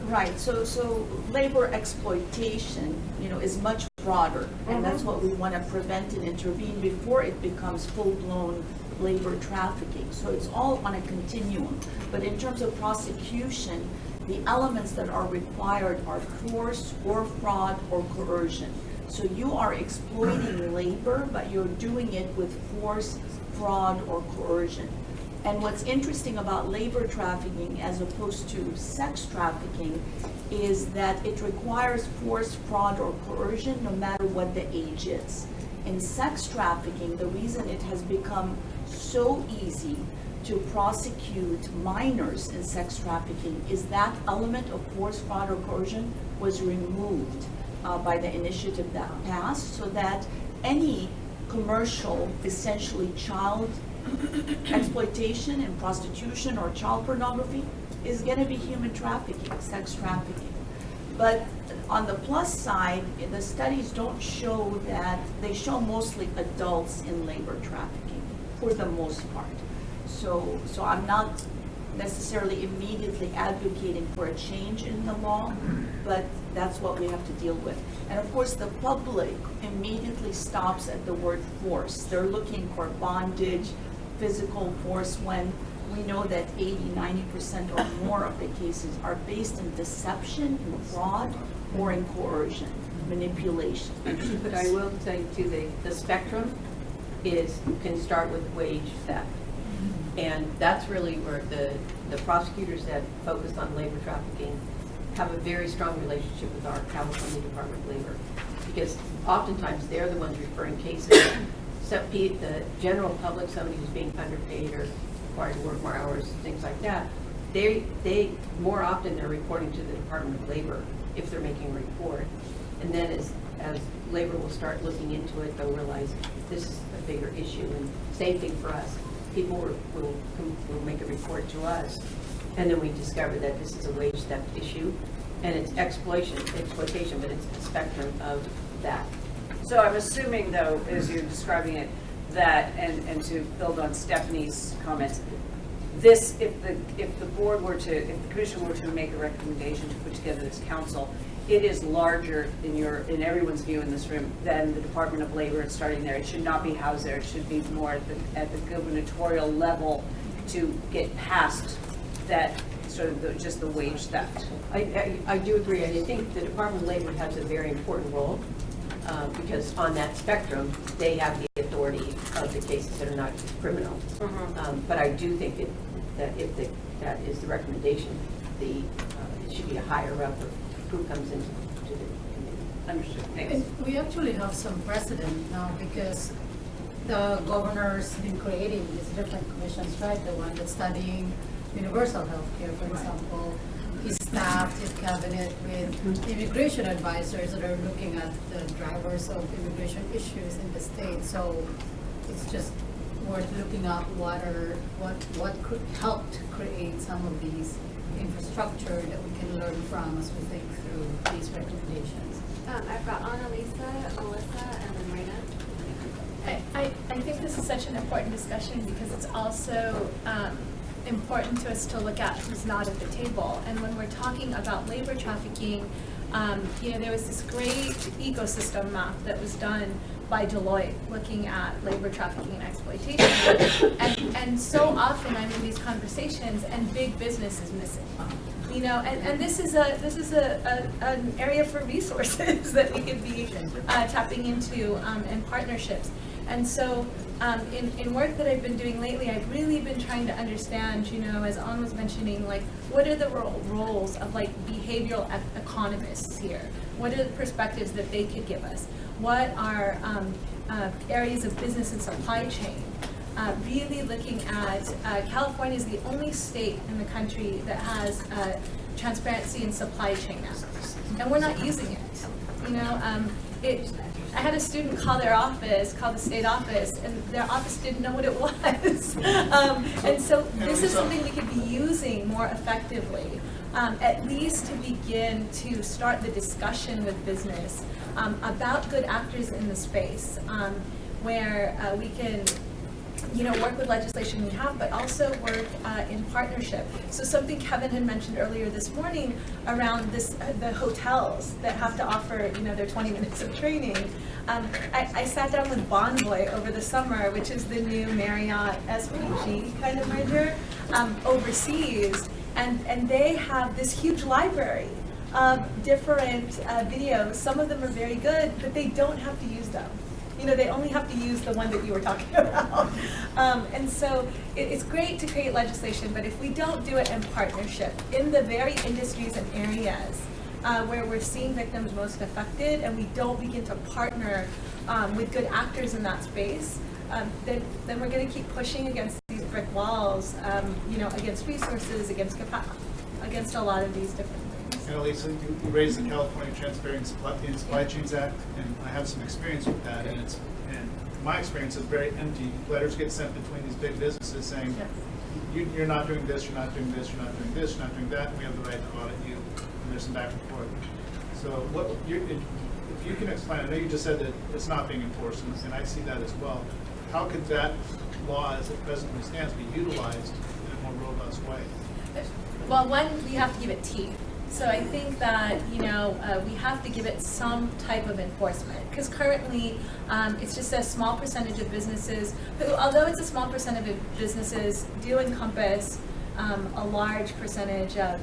Right, so labor exploitation, is much broader, and that's what we want to prevent and intervene before it becomes full-blown labor trafficking. So it's all on a continuum. But in terms of prosecution, the elements that are required are force or fraud or coercion. So you are exploiting labor, but you're doing it with force, fraud, or coercion. And what's interesting about labor trafficking as opposed to sex trafficking is that it requires force, fraud, or coercion no matter what the age is. In sex trafficking, the reason it has become so easy to prosecute minors in sex trafficking is that element of force, fraud, or coercion was removed by the initiative that passed, so that any commercial, essentially child exploitation and prostitution or child pornography is going to be human trafficking, sex trafficking. But on the plus side, the studies don't show that. They show mostly adults in labor trafficking for the most part. So I'm not necessarily immediately advocating for a change in the law, but that's what we have to deal with. And of course, the public immediately stops at the word force. They're looking for bondage, physical force, when we know that 80–90% or more of the cases are based in deception, in fraud, or in coercion, manipulation. But I will say too, the spectrum can start with wage theft. And that's really where the prosecutors that focus on labor trafficking have a very strong relationship with our California Department of Labor, because oftentimes they're the ones referring cases. The general public, somebody who's being underpaid or required to work more hours, things like that, they more often they're reporting to the Department of Labor if they're making a report. And then as labor will start looking into it, they'll realize this is a bigger issue. And same thing for us. People will make a report to us, And then we discovered that this is a wage theft issue, and it's exploitation, but it's a spectrum of that. So I'm assuming, though, as you're describing it, that, and to build on Stephanie's comments, this, if the board were to, if the commission were to make a recommendation to put together this council, it is larger in everyone's view in this room than the Department of Labor and starting there. It should not be housed there. It should be more at the gubernatorial level to get past that sort of just the wage theft. I do agree, and I think the Department of Labor has a very important role, because on that spectrum, they have the authority of the cases that are not criminal. But I do think that if that is the recommendation, it should be a higher up of who comes into the committee. Understood. Thanks. And we actually have some precedent now because the governor's been creating these different commissions, right? The one that's studying universal health care, for example. He staffed his cabinet with immigration advisors that are looking at the drivers of immigration issues in the state. So it's just worth looking up what helped create some of these infrastructure that we can learn from as we think through these recommendations. I've got Annalisa, Melissa, and then Marina. I think this is such an important discussion because it's also important to us to look at who's not at the table. And when we're talking about labor trafficking, there was this great ecosystem map that was done by Deloitte looking at labor trafficking and exploitation. and so often I'm in these conversations and big business is missing. And this is an area for resources that we could be tapping into in partnerships. And so in work that I've been doing lately, I've really been trying to understand, as Ann was mentioning, like, what are the roles of like behavioral economists here? What are the perspectives that they could give us? What are areas of business and supply chain? Really looking at, California is the only state in the country that has transparency in supply chain efforts, and we're not using it. I had a student call the state office, and their office didn't know what it was. And so this is something we could be using more effectively, at least to begin to start the discussion with business about good actors in the space, where we can work with legislation we have, but also work in partnership. So something Kevin had mentioned earlier this morning around the hotels that have to offer, their 20 minutes of training. I sat down with Bonvoy over the summer, which is the new Marriott SPG kind of merger, overseas, and they have this huge library of different videos. Some of them are very good, but they don't have to use them. They only have to use the one that you were talking about. And so it's great to create legislation, but if we don't do it in partnership in the very industries and areas where we're seeing victims most affected, and we don't begin to partner with good actors in that space, then we're going to keep pushing against these brick walls, against resources, against a lot of these different things. Annalisa, you raised the California Transparency in Supply Chains Act, and I have some experience with that, and my experience is very empty. Letters get sent between these big businesses saying, you're not doing this, you're not doing this, you're not doing this, you're not doing that, and we have the right to audit you, and there's some back and forth. So if you can explain, I know you just said that it's not being enforced, and I see that as well. How could that law, as it presently stands, be utilized in a more robust way? Well, one, we have to give it teeth. So I think that, we have to give it some type of enforcement, because currently it's just a small percentage of businesses who, although it's a small percentage of businesses, do encompass a large percentage of,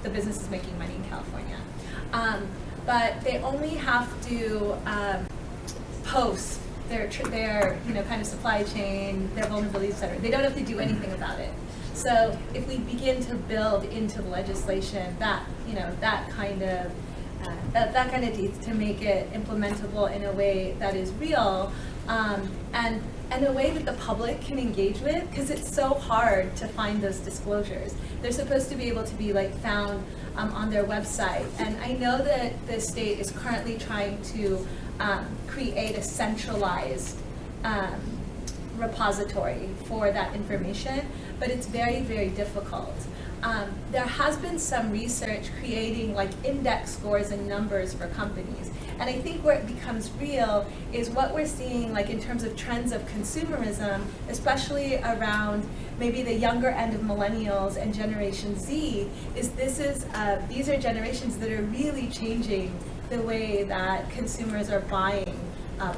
the businesses making money in California. But they only have to post their kind of supply chain, their vulnerabilities, et cetera. They don't have to do anything about it. So if we begin to build into the legislation that kind of teeth to make it implementable in a way that is real, and a way that the public can engage with, because it's so hard to find those disclosures. They're supposed to be able to be found on their website, and I know that the state is currently trying to create a centralized repository for that information, but it's very, very difficult. there has been some research creating like index scores and numbers for companies. And I think where it becomes real is what we're seeing like in terms of trends of consumerism, especially around maybe the younger end of millennials and Generation Z, is these are generations that are really changing the way that consumers are buying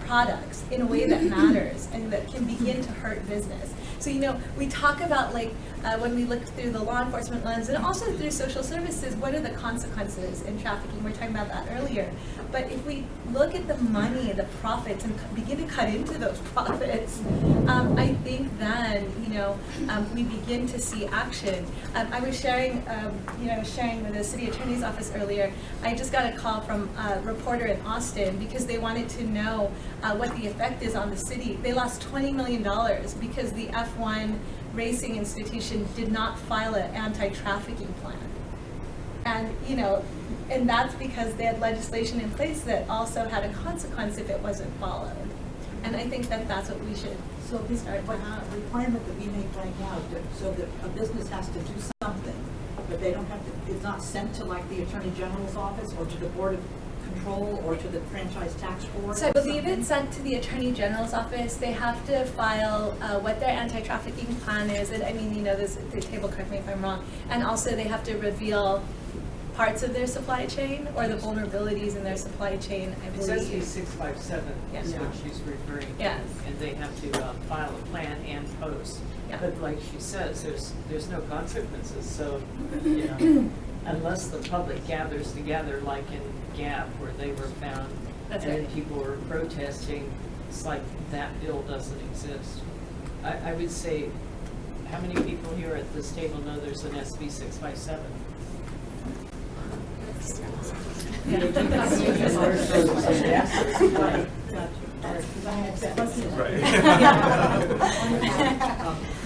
products in a way that matters and that can begin to hurt business. So, we talk about when we look through the law enforcement lens and also through social services, what are the consequences in trafficking? We were talking about that earlier. But if we look at the money, the profits, and begin to cut into those profits, I think then, we begin to see action. I was sharing with the city attorney's office earlier. I just got a call from a reporter in Austin because they wanted to know what the effect is on the city. They lost $20 million because the F1 racing institution did not file an anti-trafficking plan. And, and that's because they had legislation in place that also had a consequence if it wasn't followed. And I think that that's what we should So this requirement that we make right now, so that a business has to do something, but they don't have to, it's not sent to like the Attorney General's office or to the Board of Control or to the Franchise Tax Board? So I believe it's sent to the Attorney General's office. They have to file what their anti-trafficking plan is, and I mean, there's the table, correct me if I'm wrong, and also they have to reveal parts of their supply chain or the vulnerabilities in their supply chain, I believe. It says the 657 is what she's referring to. Yes. And they have to file a plan and post. Yeah. But like she says, there's no consequences. So, unless the public gathers together, like in Gap, where they were found, That's and right. then people were protesting, it's like that bill doesn't exist. I would say, how many people here at this table know there's an SB 657?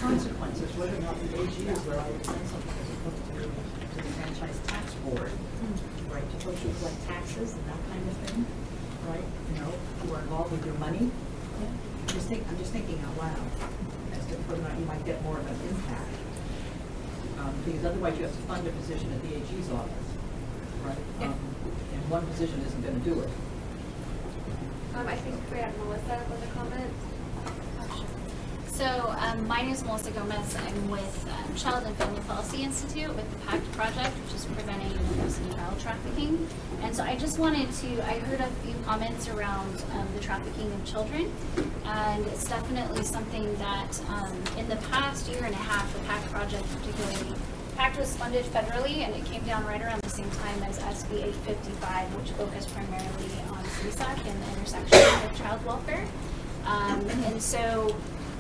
Consequences, whether or not the AG is allowed to send something as opposed to the Franchise Tax Board, right, to folks who collect taxes and that kind of thing, right, who are involved with your money. I'm just thinking out loud as to whether or not you might get more of an impact. Because otherwise you have to fund a position at the AG's office, right? And one position isn't going to do it. I think we have Melissa with a comment. So my name is Melissa Gomez. I'm with Child and Family Policy Institute with the PACT project, which is preventing and reducing child trafficking. And so I just wanted to, I heard a few comments around the trafficking of children, and it's definitely something that in the past year and a half, the PACT project particularly, PACT was funded federally, and it came down right around the same time as SB 855, which focused primarily on CSAC and the intersection of child welfare. And so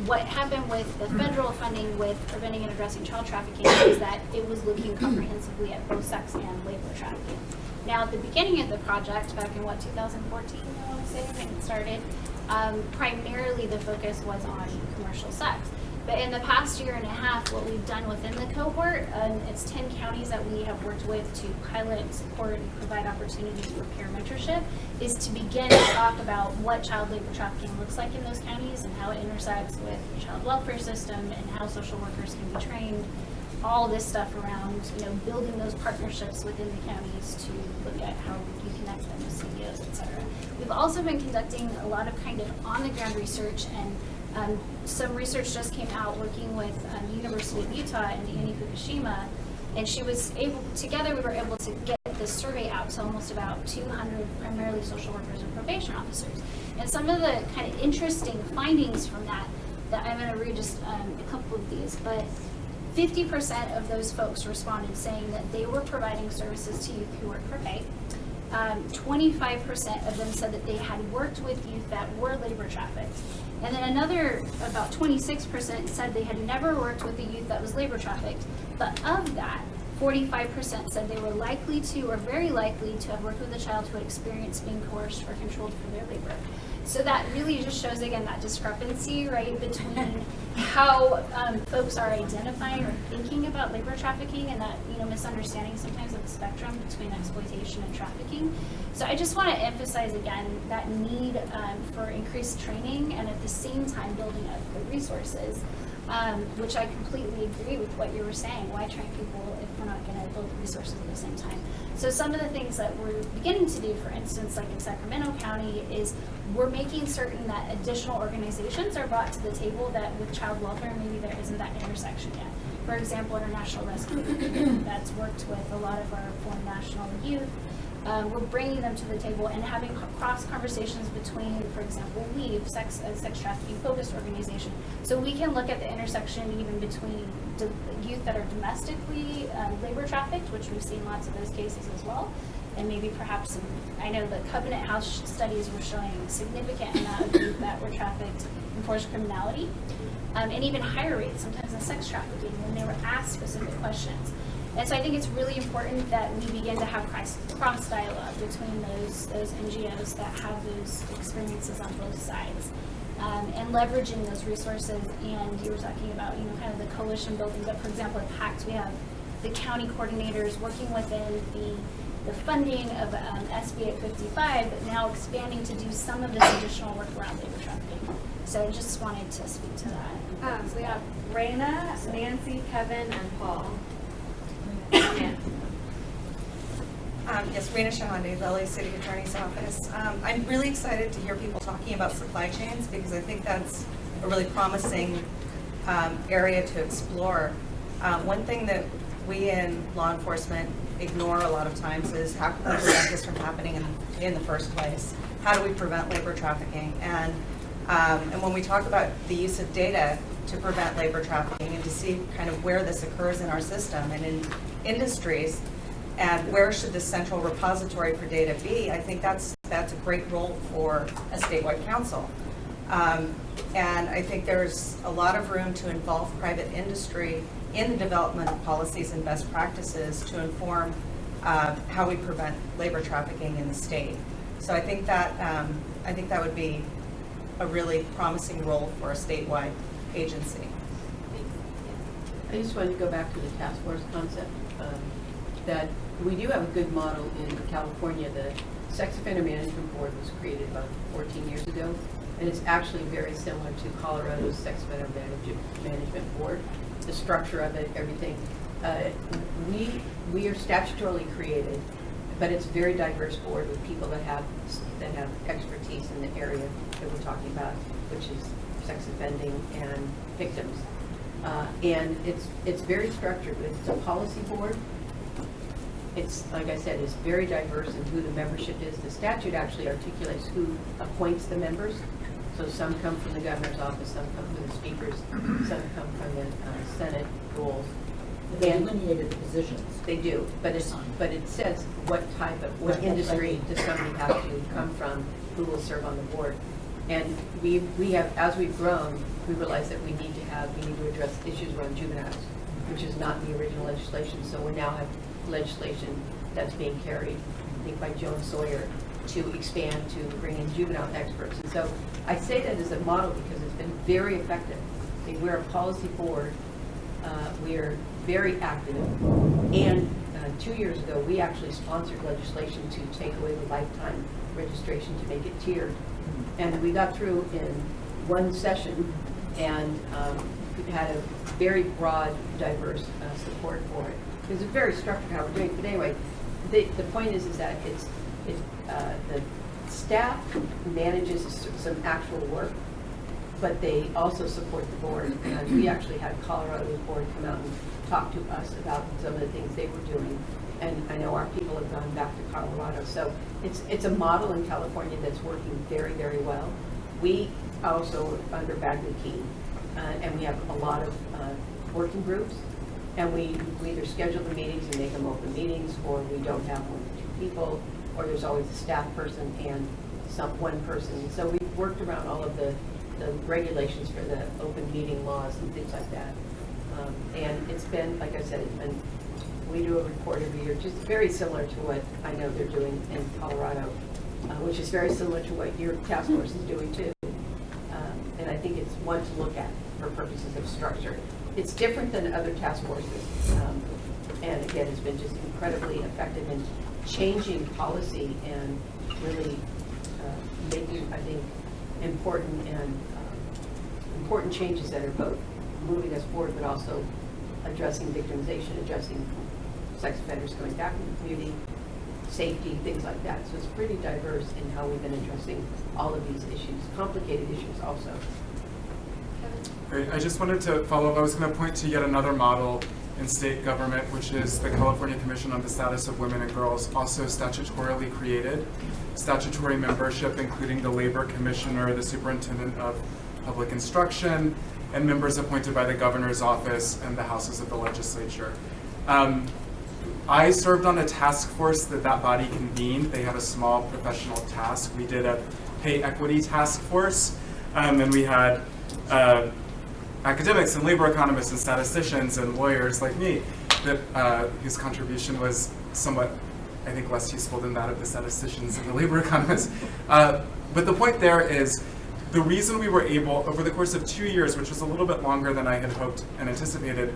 what happened with the federal funding with preventing and addressing child trafficking is that it was looking comprehensively at both sex and labor trafficking. Now, at the beginning of the project, back in 2014, I want to say, when it started, primarily the focus was on commercial sex. But in the past year and a half, what we've done within the cohort, it's 10 counties that we have worked with to pilot, support, and provide opportunities for peer mentorship, is to begin to talk about what child labor trafficking looks like in those counties and how it intersects with the child welfare system and how social workers can be trained. All this stuff around, building those partnerships within the counties to look at how you connect them with CEOs, et cetera. We've also been conducting a lot of kind of on-the-ground research, and some research just came out working with the University of Utah and Annie Fukushima, and she was able, together we were able to get this survey out to almost about 200 primarily social workers and probation officers. And some of the kind of interesting findings from that I'm going to read just a couple of these, but 50% of those folks responded saying that they were providing services to youth who work for pay. 25% of them said that they had worked with youth that were labor trafficked. And then another, about 26% said they had never worked with a youth that was labor trafficked. But of that, 45% said they were likely to or very likely to have worked with a child who had experienced being coerced or controlled for their labor. So that really just shows, again, that discrepancy, right, between how folks are identifying or thinking about labor trafficking and that, misunderstanding sometimes of the spectrum between exploitation and trafficking. So I just want to emphasize, again, that need for increased training and at the same time building up the resources. which I completely agree with what you were saying. Why train people if we're not going to build resources at the same time? So some of the things that we're beginning to do, for instance, like in Sacramento County, is we're making certain that additional organizations are brought to the table that with child welfare, maybe there isn't that intersection yet. For example, International Rescue that's worked with a lot of our foreign national youth. We're bringing them to the table and having cross conversations between, for example, Weave, a sex trafficking focused organization. So we can look at the intersection even between youth that are domestically labor trafficked, which we've seen lots of those cases as well, and maybe perhaps I know the Covenant House studies were showing a significant amount of youth that were trafficked in forced criminality, and even higher rates sometimes in sex trafficking when they were asked specific questions. And so I think it's really important that we begin to have cross dialogue between those NGOs that have those experiences on both sides, and leveraging those resources. And you were talking about, kind of the coalition building. But for example, at PACT, we have the county coordinators working within the funding of SB 855, but now expanding to do some of this additional work around labor trafficking. So I just wanted to speak to that. So we have Raina, Nancy, Kevin, and Paul. Yes, Rena Shahande, the LA City Attorney's Office. I'm really excited to hear people talking about supply chains because I think that's a really promising area to explore. One thing that we in law enforcement ignore a lot of times is how can we prevent this from happening in the first place? How do we prevent labor trafficking? And when we talk about the use of data to prevent labor trafficking and to see kind of where this occurs in our system and in industries, and where should the central repository for data be, I think that's a great role for a statewide council. And I think there's a lot of room to involve private industry in the development of policies and best practices to inform how we prevent labor trafficking in the state. So I think that would be a really promising role for a statewide agency. I just wanted to go back to the task force concept, that we do have a good model in California. The Sex Offender Management Board was created about 14 years ago, and it's actually very similar to Colorado's Sex Offender Management Board. The structure of it, everything. We are statutorily created, but it's a very diverse board with people that have expertise in the area that we're talking about, which is sex offending and victims. And it's very structured. It's a policy board. It's, like I said, it's very diverse in who the membership is. The statute actually articulates who appoints the members. So some come from the governor's office, some come from the speakers, some come from the Senate rules. They delineated the positions. They do, but it says what industry does somebody have to come from, who will serve on the board. And we have, as we've grown, we realize that we need to address issues around juveniles, which is not in the original legislation. So we now have legislation that's being carried, I think, by Joan Sawyer to expand to bring in juvenile experts. And so I say that as a model because it's been very effective. I mean, we're a policy board. We are very active. And 2 years ago, we actually sponsored legislation to take away the lifetime registration to make it tiered. And we got through in one session and we had a very broad, diverse support for it. It was very structured how we're doing it. But anyway, the point is that the staff manages some actual work, but they also support the board. And we actually had Colorado's board come out and talk to us about some of the things they were doing. And I know our people have gone back to Colorado. So it's a model in California that's working very, very well. We also under Bagley-Keene, and we have a lot of working groups. And we either schedule the meetings and make them open meetings, or we don't have more than 2 people, or there's always a staff person and one person. So we've worked around all of the regulations for the open meeting laws and things like that. And it's been, like I said, we do a report every year, just very similar to what I know they're doing in Colorado, which is very similar to what your task force is doing too. And I think it's one to look at for purposes of structure. It's different than other task forces. And again, it's been just incredibly effective in changing policy and really making, I think, important changes that are both moving us forward, but also addressing victimization, addressing sex offenders coming back in the community, safety, things like that. So it's pretty diverse in how we've been addressing all of these issues, complicated issues also. Great. I just wanted to follow up. I was going to point to yet another model in state government, which is the California Commission on the Status of Women and Girls, also statutorily created. Statutory membership, including the Labor Commissioner, the Superintendent of Public Instruction, and members appointed by the Governor's Office and the houses of the legislature. I served on a task force that body convened. They had a small professional task. We did a pay equity task force, and we had academics and labor economists and statisticians and lawyers like me that whose contribution was somewhat, I think, less useful than that of the statisticians and the labor economists. But the point there is the reason we were able, over the course of 2 years, which was a little bit longer than I had hoped and anticipated,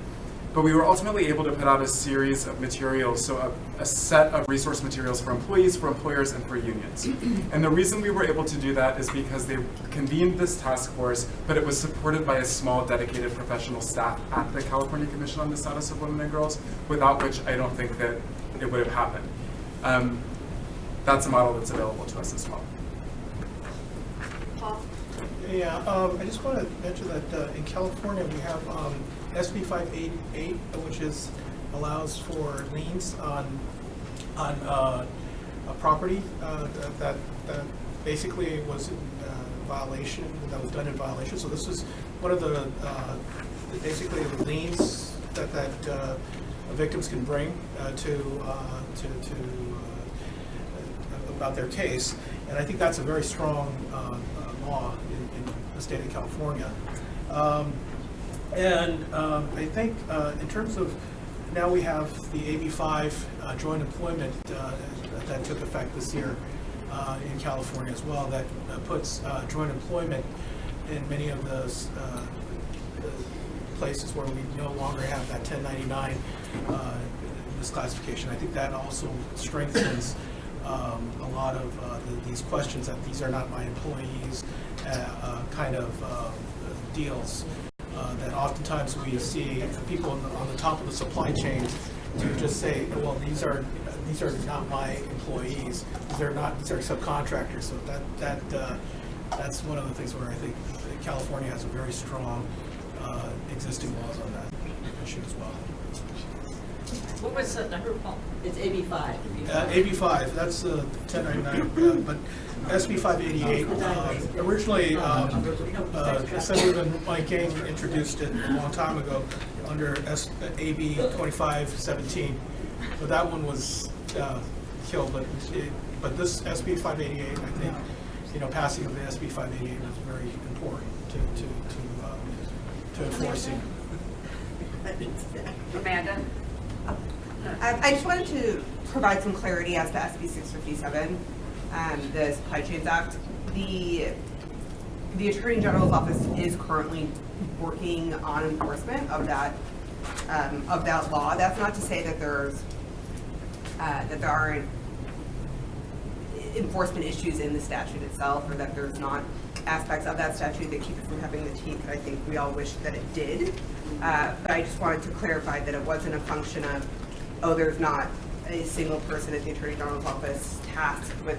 but we were ultimately able to put out a series of materials, so a set of resource materials for employees, for employers, and for unions. And the reason we were able to do that is because they convened this task force, but it was supported by a small, dedicated professional staff at the California Commission on the Status of Women and Girls, without which I don't think that it would have happened. That's a model that's available to us as well. Paul? Yeah, I just want to mention that in California we have SB 588, which allows for liens on a property that basically was in violation, that was done in violation. So this is one of the basically the liens that victims can bring to about their case, and I think that's a very strong law in the state of California. I think in terms of now we have the AB 5 joint employment that took effect this year in California as well, that puts joint employment in many of those places where we no longer have that 1099 misclassification. I think that also strengthens a lot of these questions that these are not my employees kind of deals. That oftentimes we see people on the top of the supply chain to just say, well, these are not my employees. These are subcontractors. So that's one of the things where I think California has a very strong existing laws on that issue as well. What was the number, Paul? It's AB 5. AB 5, that's 1099, but SB 588, originally, Assemblyman Mike King introduced it a long time ago under AB 2517, but that one was killed, but this SB 588, I think, passing of the SB 588 was very important to enforcing. Amanda? I just wanted to provide some clarity as to SB 657, the Supply Chains Act. The Attorney General's office is currently working on enforcement of that law. That's not to say that there aren't enforcement issues in the statute itself, or that there's not aspects of that statute that keep it from having the teeth that I think we all wish that it did. But I just wanted to clarify that it wasn't a function of, oh, there's not a single person at the Attorney General's office tasked with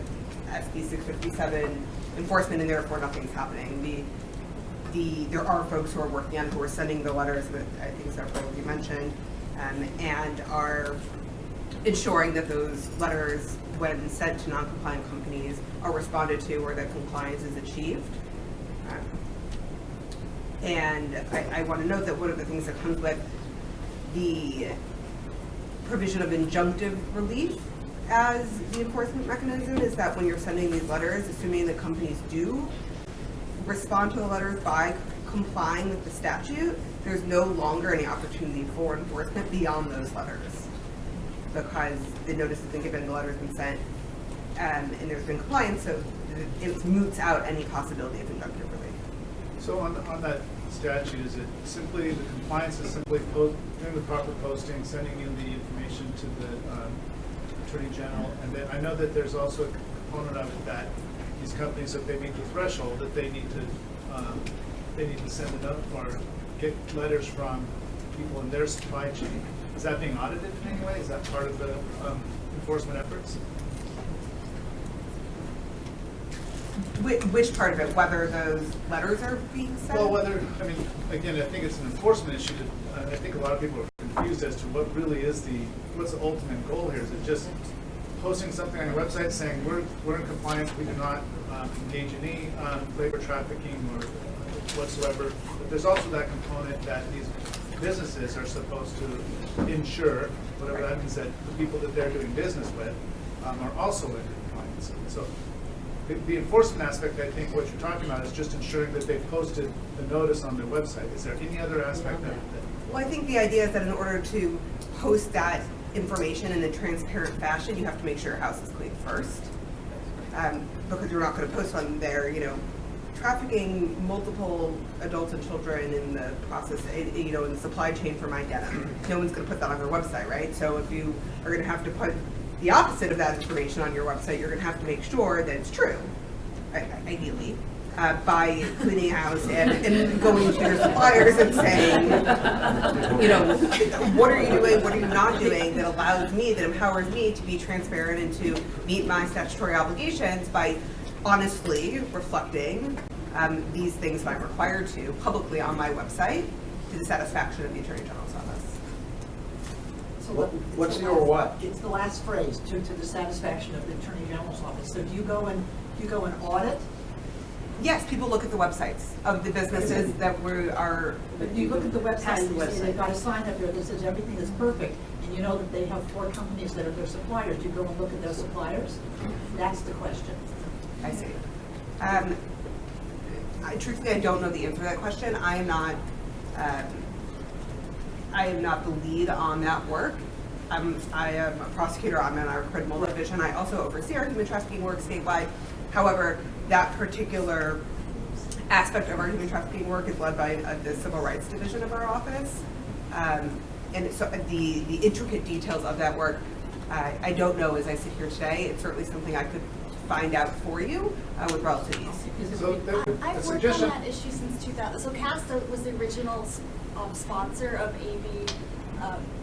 SB 657 enforcement, and therefore nothing's happening. There are folks who are working on it, who are sending the letters that I think several of you mentioned, and are ensuring that those letters, when sent to non-compliant companies, are responded to, or that compliance is achieved. And I want to note that one of the things that comes with the provision of injunctive relief as the enforcement mechanism is that when you're sending these letters, assuming that companies do respond to the letters by complying with the statute, there's no longer any opportunity for enforcement beyond those letters, because the notice has been given, the letter's been sent, and there's been compliance, so it moots out any possibility of injunctive relief. So on that statute, is it simply, the compliance is simply doing the proper posting, sending in the information to the Attorney General, and then I know that there's also a component of it that these companies, if they meet the threshold, that they need to send it up or get letters from people in their supply chain. Is that being audited in any way? Is that part of the enforcement efforts? Which part of it, whether those letters are being sent? Well, whether, I mean, again, I think it's an enforcement issue. I think a lot of people are confused as to what really is what's the ultimate goal here? Is it just posting something on your website saying we're in compliance, we do not engage in any labor trafficking or whatsoever? But there's also that component that these businesses are supposed to ensure, whatever that means, that the people that they're doing business with are also in compliance. So the enforcement aspect, I think what you're talking about is just ensuring that they've posted the notice on their website. Is there any other aspect of it? Well, I think the idea is that in order to post that information in a transparent fashion, you have to make sure your house is clean first. Because you're not going to post on there, trafficking multiple adults and children in the process, in the supply chain for my denim. No one's going to put that on their website, right? So if you are going to have to put the opposite of that information on your website, you're going to have to make sure that it's true, ideally, by cleaning a house and going to your suppliers and saying, what are you doing, what are you not doing that allows me, that empowers me to be transparent and to meet my statutory obligations by honestly reflecting these things that I'm required to publicly on my website to the satisfaction of the Attorney General's office. So What's the or what? It's the last phrase, to the satisfaction of the Attorney General's office. So do you go and audit? Yes, people look at the websites of the businesses that are. But you look at the website and you see they've got a sign up there that says everything is perfect, and you know that they have 4 companies that are their suppliers. Do you go and look at their suppliers? That's the question. I see. Truthfully, I don't know the answer to that question. I am not the lead on that work. I am a prosecutor. I'm in our criminal division. I also oversee our human trafficking work statewide. However, that particular aspect of our human trafficking work is led by the civil rights division of our office. And so the intricate details of that work, I don't know as I sit here today. It's certainly something I could find out for you with relative ease. So I've worked on that issue since 2000. So CAST was the original sponsor of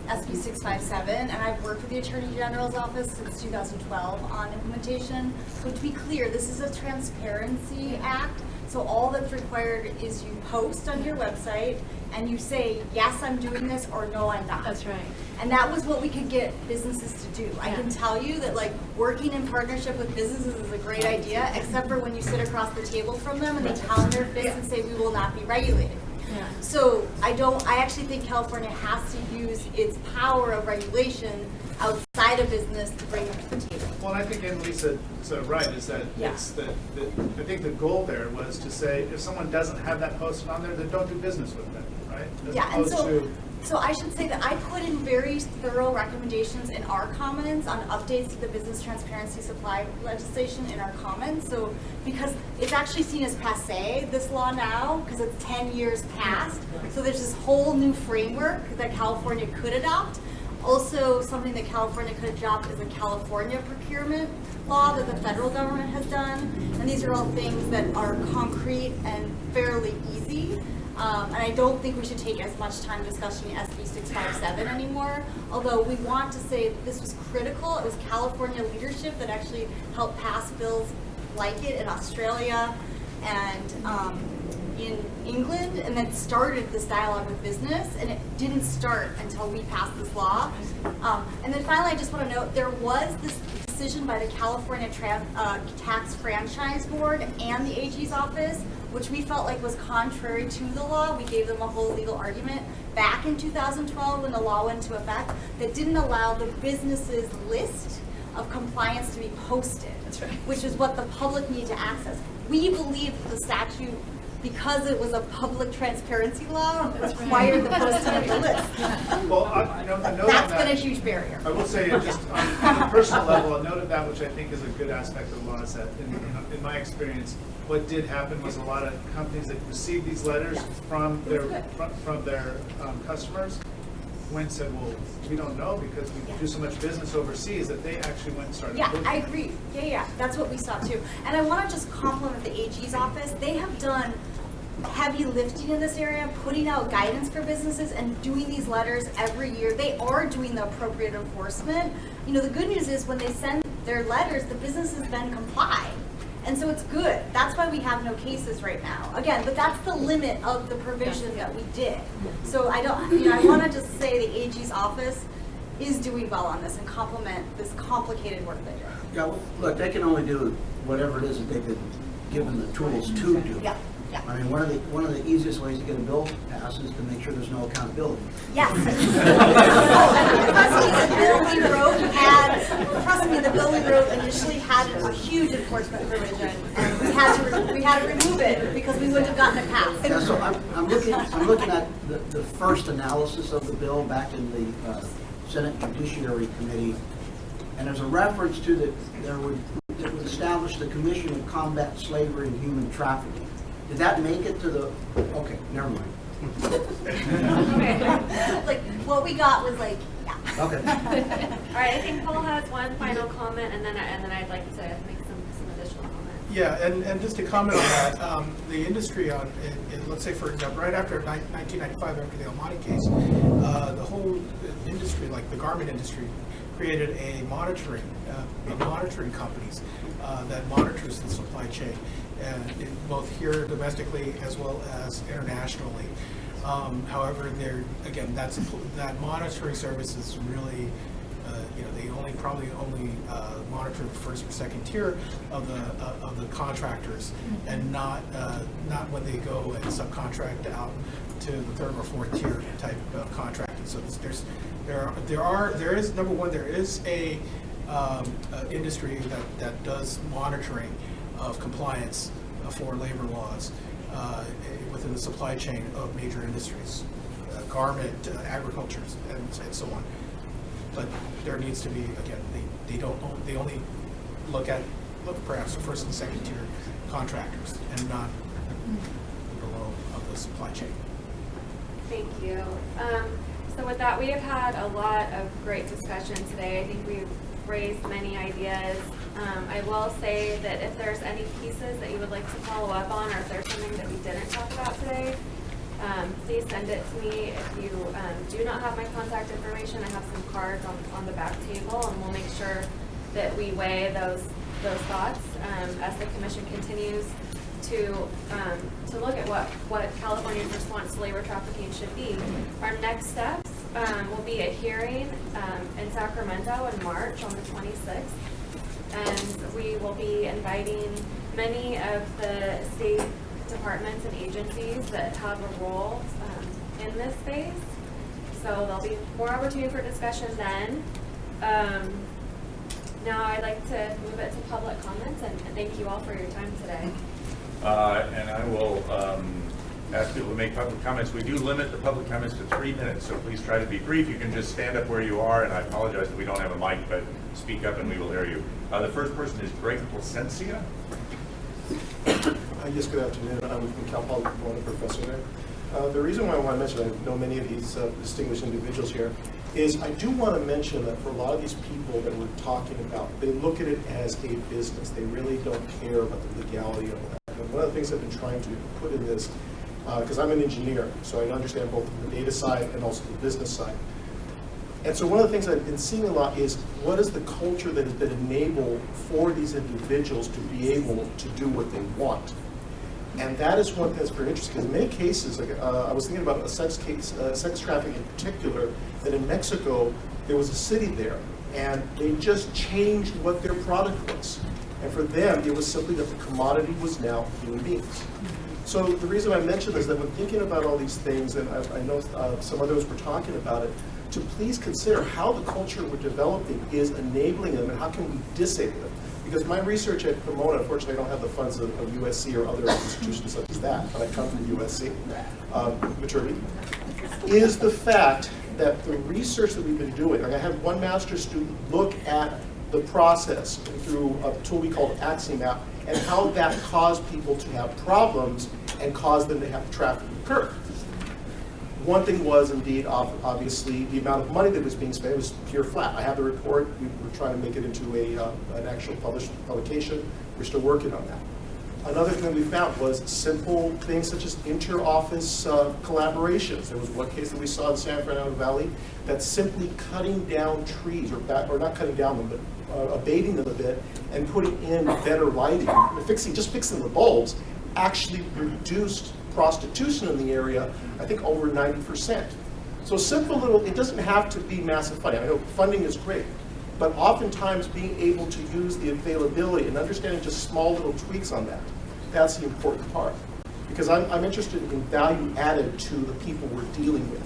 SB 657, and I've worked with the Attorney General's office since 2012 on implementation. So to be clear, this is a transparency act. So all that's required is you post on your website and you say, yes, I'm doing this, or no, I'm not. That's right. And that was what we could get businesses to do. I can tell you that working in partnership with businesses is a great idea, except for when you sit across the table from them and they pound their fists and say we will not be regulated. Yeah. So I actually think California has to use its power of regulation outside of business to bring them to the table. Well, and I think Ann Lisa said right, is that it's I think the goal there was to say if someone doesn't have that posted on there, then don't do business with them, right? As opposed so I should say that I put in very thorough recommendations in our comments on updates to the business transparency supply legislation in our comments. So because it's actually seen as passé, this law now, because it's 10 years past. So there's this whole new framework that California could adopt. Also, something that California could adopt is a California procurement law that the federal government has done. And these are all things that are concrete and fairly easy. And I don't think we should take as much time discussing SB 657 anymore, although we want to say that this was critical. It was California leadership that actually helped pass bills like it in Australia and in England, and then started this dialogue with business, and it didn't start until we passed this law. And then finally, I just want to note, there was this decision by the California Tax Franchise Board and the AG's office, which we felt like was contrary to the law. We gave them a whole legal argument back in 2012 when the law went into effect that didn't allow the business's list of compliance to be posted, which is what the public need to access. We believe that the statute, because it was a public transparency law, required the posting of the list. Well, I know that's been a huge barrier. I will say, just on a personal level, a note of that, which I think is a good aspect of the law, is that in my experience, what did happen was a lot of companies that received these letters from their customers went and said, well, we don't know because we do so much business overseas that they actually went and started. Yeah, I agree. Yeah, that's what we saw too. And I want to just compliment the AG's office. They have done heavy lifting in this area, putting out guidance for businesses and doing these letters every year. They are doing the appropriate enforcement. You know, the good news is when they send their letters, the businesses then comply. And so it's good. That's why we have no cases right now. Again, but that's the limit of the provision that we did. So I don't, you know, I want to just say the AG's office is doing well on this and complement this complicated work they do. Yeah, well, look, they can only do whatever it is that they've been given the tools to do. Yeah. Yeah. I mean, one of the easiest ways to get a bill passed is to make sure there's no accountability. Yes. Trust me, the bill we wrote initially had a huge enforcement provision, and we had to remove it because we wouldn't have gotten it passed. Yeah, so I'm looking at the first analysis of the bill back in the Senate Judiciary Committee, and there's a reference to that it would establish the Commission to Combat Slavery and Human Trafficking. Did that make it to the? Okay, never mind. Like what we got was like, yeah. Okay. All right, I think Paul has one final comment, and then I'd like to make some additional comments. Yeah, and just to comment on that, the industry on, let's say for example, right after 1995, after the Almonte case, the whole industry, like the garment industry, created a monitoring companies that monitors the supply chain, both here domestically as well as internationally. However, that monitoring service is really, they probably only monitor the first or second tier of the contractors, and not when they go and subcontract out to the third or fourth tier type of contracting. So there is number one, there is a industry that does monitoring of compliance for labor laws within the supply chain of major industries, garment, agriculture, and so on. But there needs to be, again, they only look perhaps the first and second tier contractors and not below of the supply chain. Thank you. So with that, we have had a lot of great discussion today. I think we've raised many ideas. I will say that if there's any pieces that you would like to follow up on, or if there's something that we didn't talk about today, please send it to me. If you do not have my contact information, I have some cards on the back table, and we'll make sure that we weigh those thoughts as the Commission continues to look at what California's response to labor trafficking should be. Our next steps will be a hearing in Sacramento in March on the 26th. And we will be inviting many of the state departments and agencies that have a role in this space. So there'll be more opportunity for discussion then. Now I'd like to move it to public comments, and thank you all for your time today. And I will ask people to make public comments. We do limit the public comments to 3 minutes, so please try to be brief. You can just stand up where you are, and I apologize that we don't have a mic, but speak up and we will hear you. The first person is Greg Placencia. Yes, good afternoon. I'm from Cal Poly, I'm a professor there. The reason why I want to mention, I know many of these distinguished individuals here, is I do want to mention that for a lot of these people that we're talking about, they look at it as a business. They really don't care about the legality of that. And one of the things I've been trying to put in this, because I'm an engineer, so I understand both the data side and also the business side. And so one of the things I've been seeing a lot is what is the culture that has been enabled for these individuals to be able to do what they want. And that is one thing that's very interesting, because in many cases, like, I was thinking about a sex trafficking in particular, that in Mexico, there was a city there, and they just changed what their product was. And for them, it was simply that the commodity was now human beings. So the reason I mention this is that when thinking about all these things, and I know some others were talking about it, to please consider how the culture we're developing is enabling them, and how can we disable it. Because my research at Pomona, unfortunately I don't have the funds of USC or other institutions such as that, but I come from USC, maturity, is the fact that the research that we've been doing, like I had one master's student look at the process through a tool we call AxiMap, and how that caused people to have problems and caused them to have traffic occur. One thing was indeed, obviously, the amount of money that was being spent was pure flat. I have the report. We were trying to make it into an actual publication. We're still working on that. Another thing that we found was simple things such as inter-office collaborations. There was one case that we saw in San Fernando Valley that's simply cutting down trees, or not cutting down them, but abating them a bit and putting in better lighting, just fixing the bulbs, actually reduced prostitution in the area, I think over 90%. So simple little, it doesn't have to be massive funding. I know funding is great, but oftentimes being able to use the availability and understanding just small little tweaks on that, that's the important part. Because I'm interested in value added to the people we're dealing with.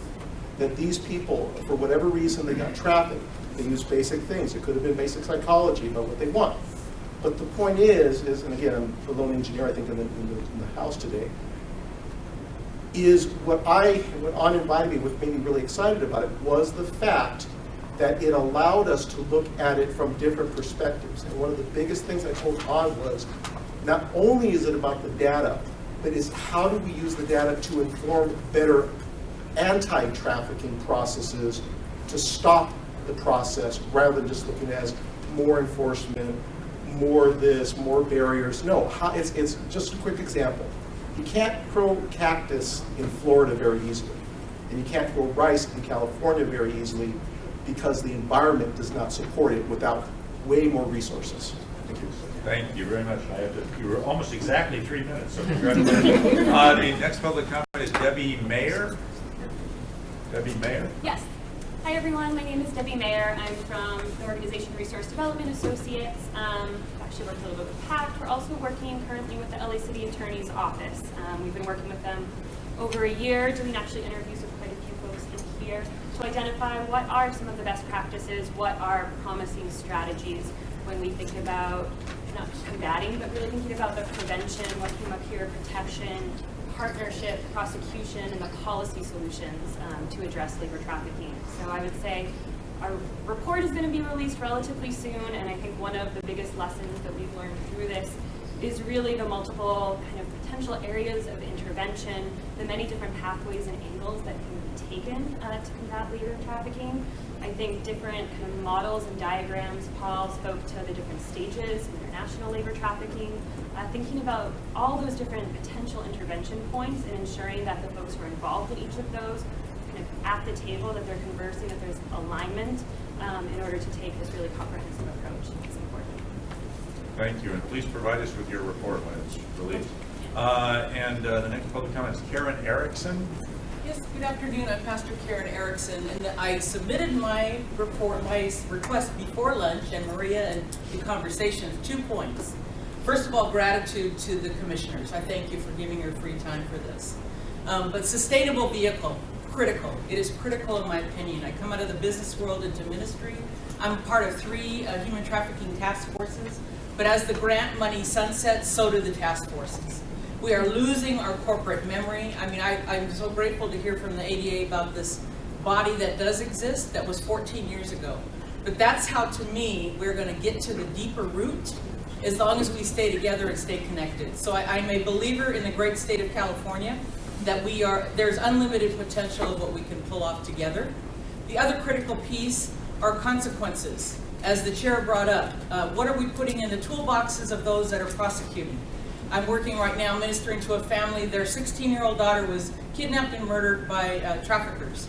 That these people, for whatever reason, they got trafficked. They use basic things. It could have been basic psychology about what they want. But the point is, and again, I'm the lone engineer, I think, in the house today, is what uninvited me, what made me really excited about it, was the fact that it allowed us to look at it from different perspectives. And one of the biggest things I told An was, not only is it about the data, but is how do we use the data to inform better anti-trafficking processes to stop the process, rather than just looking at it as more enforcement, more this, more barriers. No, it's just a quick example. You can't grow cactus in Florida very easily, and you can't grow rice in California very easily, because the environment does not support it without way more resources. Thank you. Thank you very much. You were almost exactly 3 minutes, so congratulations. The next public comment is Debbie Mayer. Debbie Mayer? Yes. Hi everyone, my name is Debbie Mayer. I'm from the organization Resource Development Associates. I've actually worked a little bit with PACT. We're also working currently with the LA City Attorney's Office. We've been working with them over a year, doing actually interviews with quite a few folks in here to identify what are some of the best practices, what are promising strategies when we think about not combating, but really thinking about the prevention, what came up here, protection, partnership, prosecution, and the policy solutions to address labor trafficking. So I would say our report is going to be released relatively soon, and I think one of the biggest lessons that we've learned through this is really the multiple kind of potential areas of intervention, the many different pathways and angles that can be taken to combat labor trafficking. I think different kind of models and diagrams, Paul spoke to the different stages, international labor trafficking, thinking about all those different potential intervention points and ensuring that the folks who are involved in each of those kind of at the table, that they're conversing, that there's alignment in order to take this really comprehensive approach. It's important. Thank you, and please provide us with your report when it's released. The next public comment is Karen Ericson. Yes, good afternoon. I'm Pastor Karen Ericson, and I submitted my report, my request before lunch, and Maria and the conversation, 2 points. First of all, gratitude to the commissioners. I thank you for giving your free time for this. But sustainable vehicle, critical. It is critical in my opinion. I come out of the business world into ministry. I'm part of 3 human trafficking task forces, but as the grant money sunsets, so do the task forces. We are losing our corporate memory. I mean, I'm so grateful to hear from the ADA about this body that does exist, that was 14 years ago. But that's how, to me, we're going to get to the deeper root, as long as we stay together and stay connected. So I'm a believer in the great state of California, that there's unlimited potential of what we can pull off together. The other critical piece are consequences. As the chair brought up, what are we putting in the toolboxes of those that are prosecuting? I'm working right now ministering to a family. Their 16-year-old daughter was kidnapped and murdered by traffickers.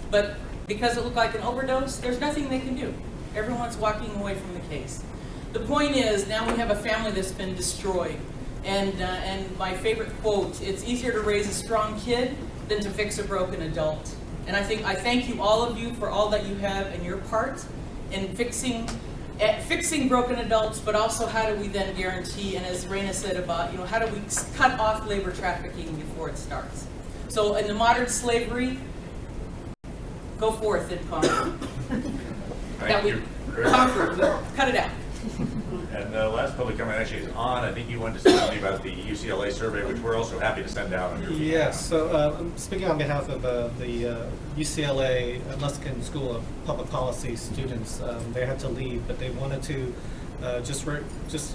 But because it looked like an overdose, there's nothing they can do. Everyone's walking away from the case. The point is, now we have a family that's been destroyed. And my favorite quote, it's easier to raise a strong kid than to fix a broken adult. And I thank you, all of you, for all that you have and your part in fixing broken adults, but also how do we then guarantee, and as Raina said about, how do we cut off labor trafficking before it starts? So in the modern slavery, go forth and conquer. That we conquer, cut it out. And the last public comment actually is on. I think you wanted to say something about the UCLA survey, which we're also happy to send out on your behalf. Yes, so I'm speaking on behalf of the UCLA Luskin School of Public Policy students. They had to leave, but they wanted to just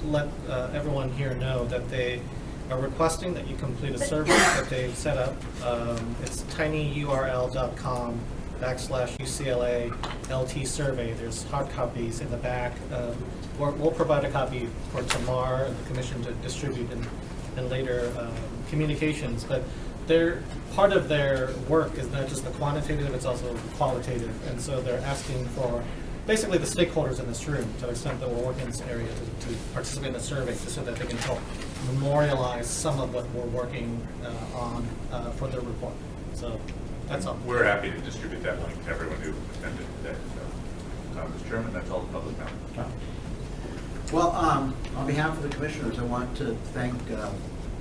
let everyone here know that they are requesting that you complete a survey that they've set up. It's tinyurl.com/UCLA LT survey. There's hard copies in the back. We'll provide a copy for Tamar and the commission to distribute, and and later communications, but part of their work is not just the quantitative, it's also qualitative, and so they're asking for basically the stakeholders in this room, to the extent that we're working in this area, to participate in the survey, just so that they can help memorialize some of what we're working on for their report. So that's all. We're happy to distribute that link to everyone who attended today. So, Mr. Chairman, that's all the public comment. Well, on behalf of the commissioners, I want to thank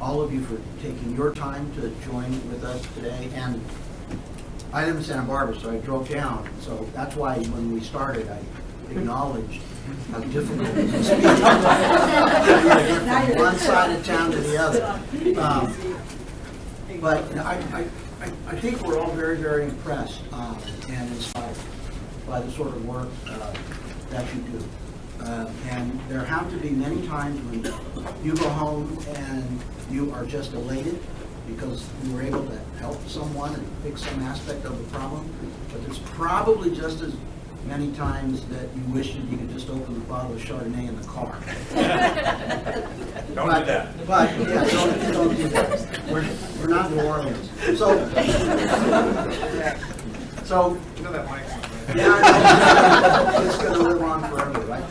all of you for taking your time to join with us today. And I live in Santa Barbara, so I drove down. So that's why when we started, I acknowledged how difficult it is to speak from one side of town to the other. But I think we're all very, very impressed and inspired by the sort of work that you do. And there have to be many times when you go home and you are just elated because you were able to help someone and fix some aspect of the problem. But there's probably just as many times that you wish that you could just open the bottle of Chardonnay in the car. Don't do that. But yeah, don't do that. We're not New Orleans. So You know that mic's not right. yeah, I know. It's going to live on forever, right?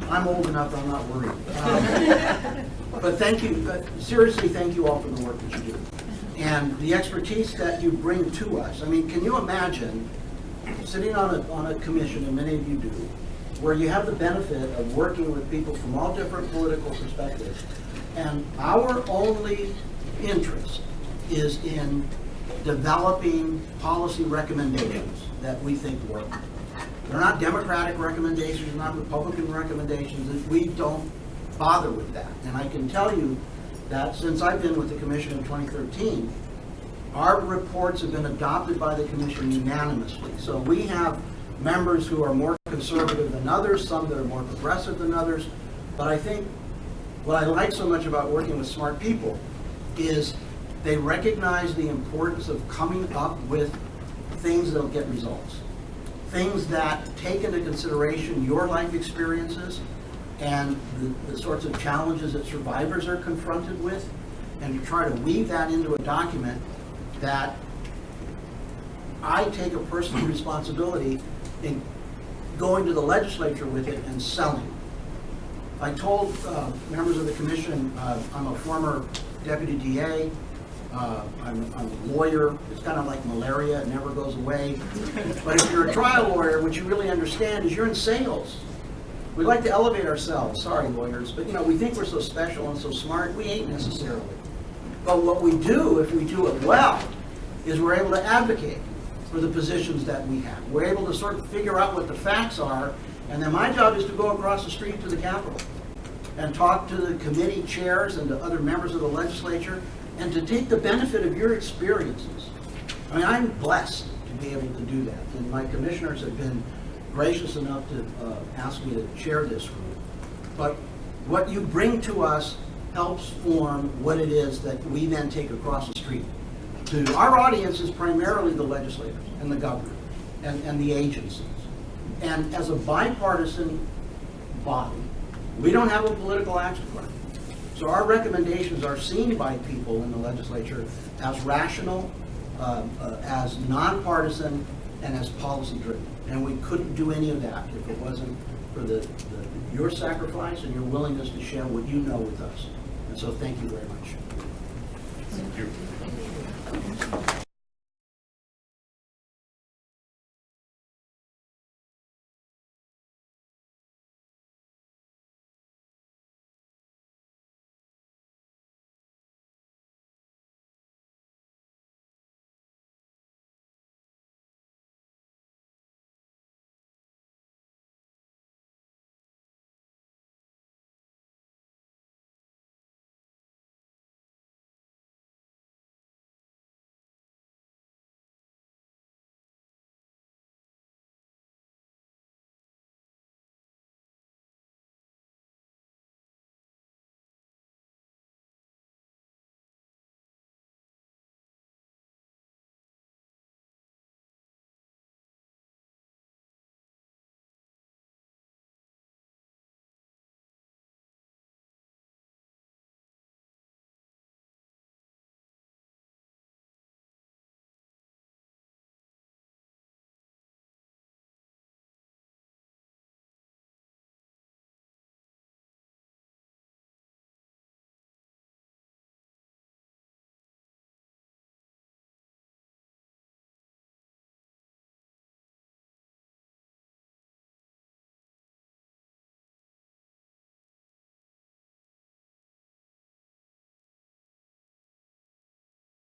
I'm old enough, I'm not worried. But thank you, seriously, thank you all for the work that you do. And the expertise that you bring to us. I mean, can you imagine sitting on a commission, and many of you do, where you have the benefit of working with people from all different political perspectives, and our only interest is in developing policy recommendations that we think work. They're not Democratic recommendations, not Republican recommendations. We don't bother with that. And I can tell you that since I've been with the Commission in 2013, our reports have been adopted by the Commission unanimously. So we have members who are more conservative than others, some that are more progressive than others. But I think what I like so much about working with smart people is they recognize the importance of coming up with things that'll get results. Things that take into consideration your life experiences and the sorts of challenges that survivors are confronted with, and to try to weave that into a document that I take a personal responsibility in going to the legislature with it and selling. I told members of the commission, I'm a former deputy DA, I'm a lawyer. It's kind of like malaria, it never goes away. But if you're a trial lawyer, what you really understand is you're in sales. We like to elevate ourselves, sorry lawyers, but we think we're so special and so smart. We ain't necessarily. But what we do, if we do it well, is we're able to advocate for the positions that we have. We're able to sort of figure out what the facts are, and then my job is to go across the street to the Capitol and talk to the committee chairs and to other members of the legislature and to take the benefit of your experiences. I mean, I'm blessed to be able to do that, and my commissioners have been gracious enough to ask me to chair this group. But what you bring to us helps form what it is that we then take across the street. Our audience is primarily the legislators and the governor and the agencies. And as a bipartisan body, we don't have a political action plan. So our recommendations are seen by people in the legislature as rational, as nonpartisan, and as policy-driven. And we couldn't do any of that if it wasn't for your sacrifice and your willingness to share what you know with us. And so thank you very much.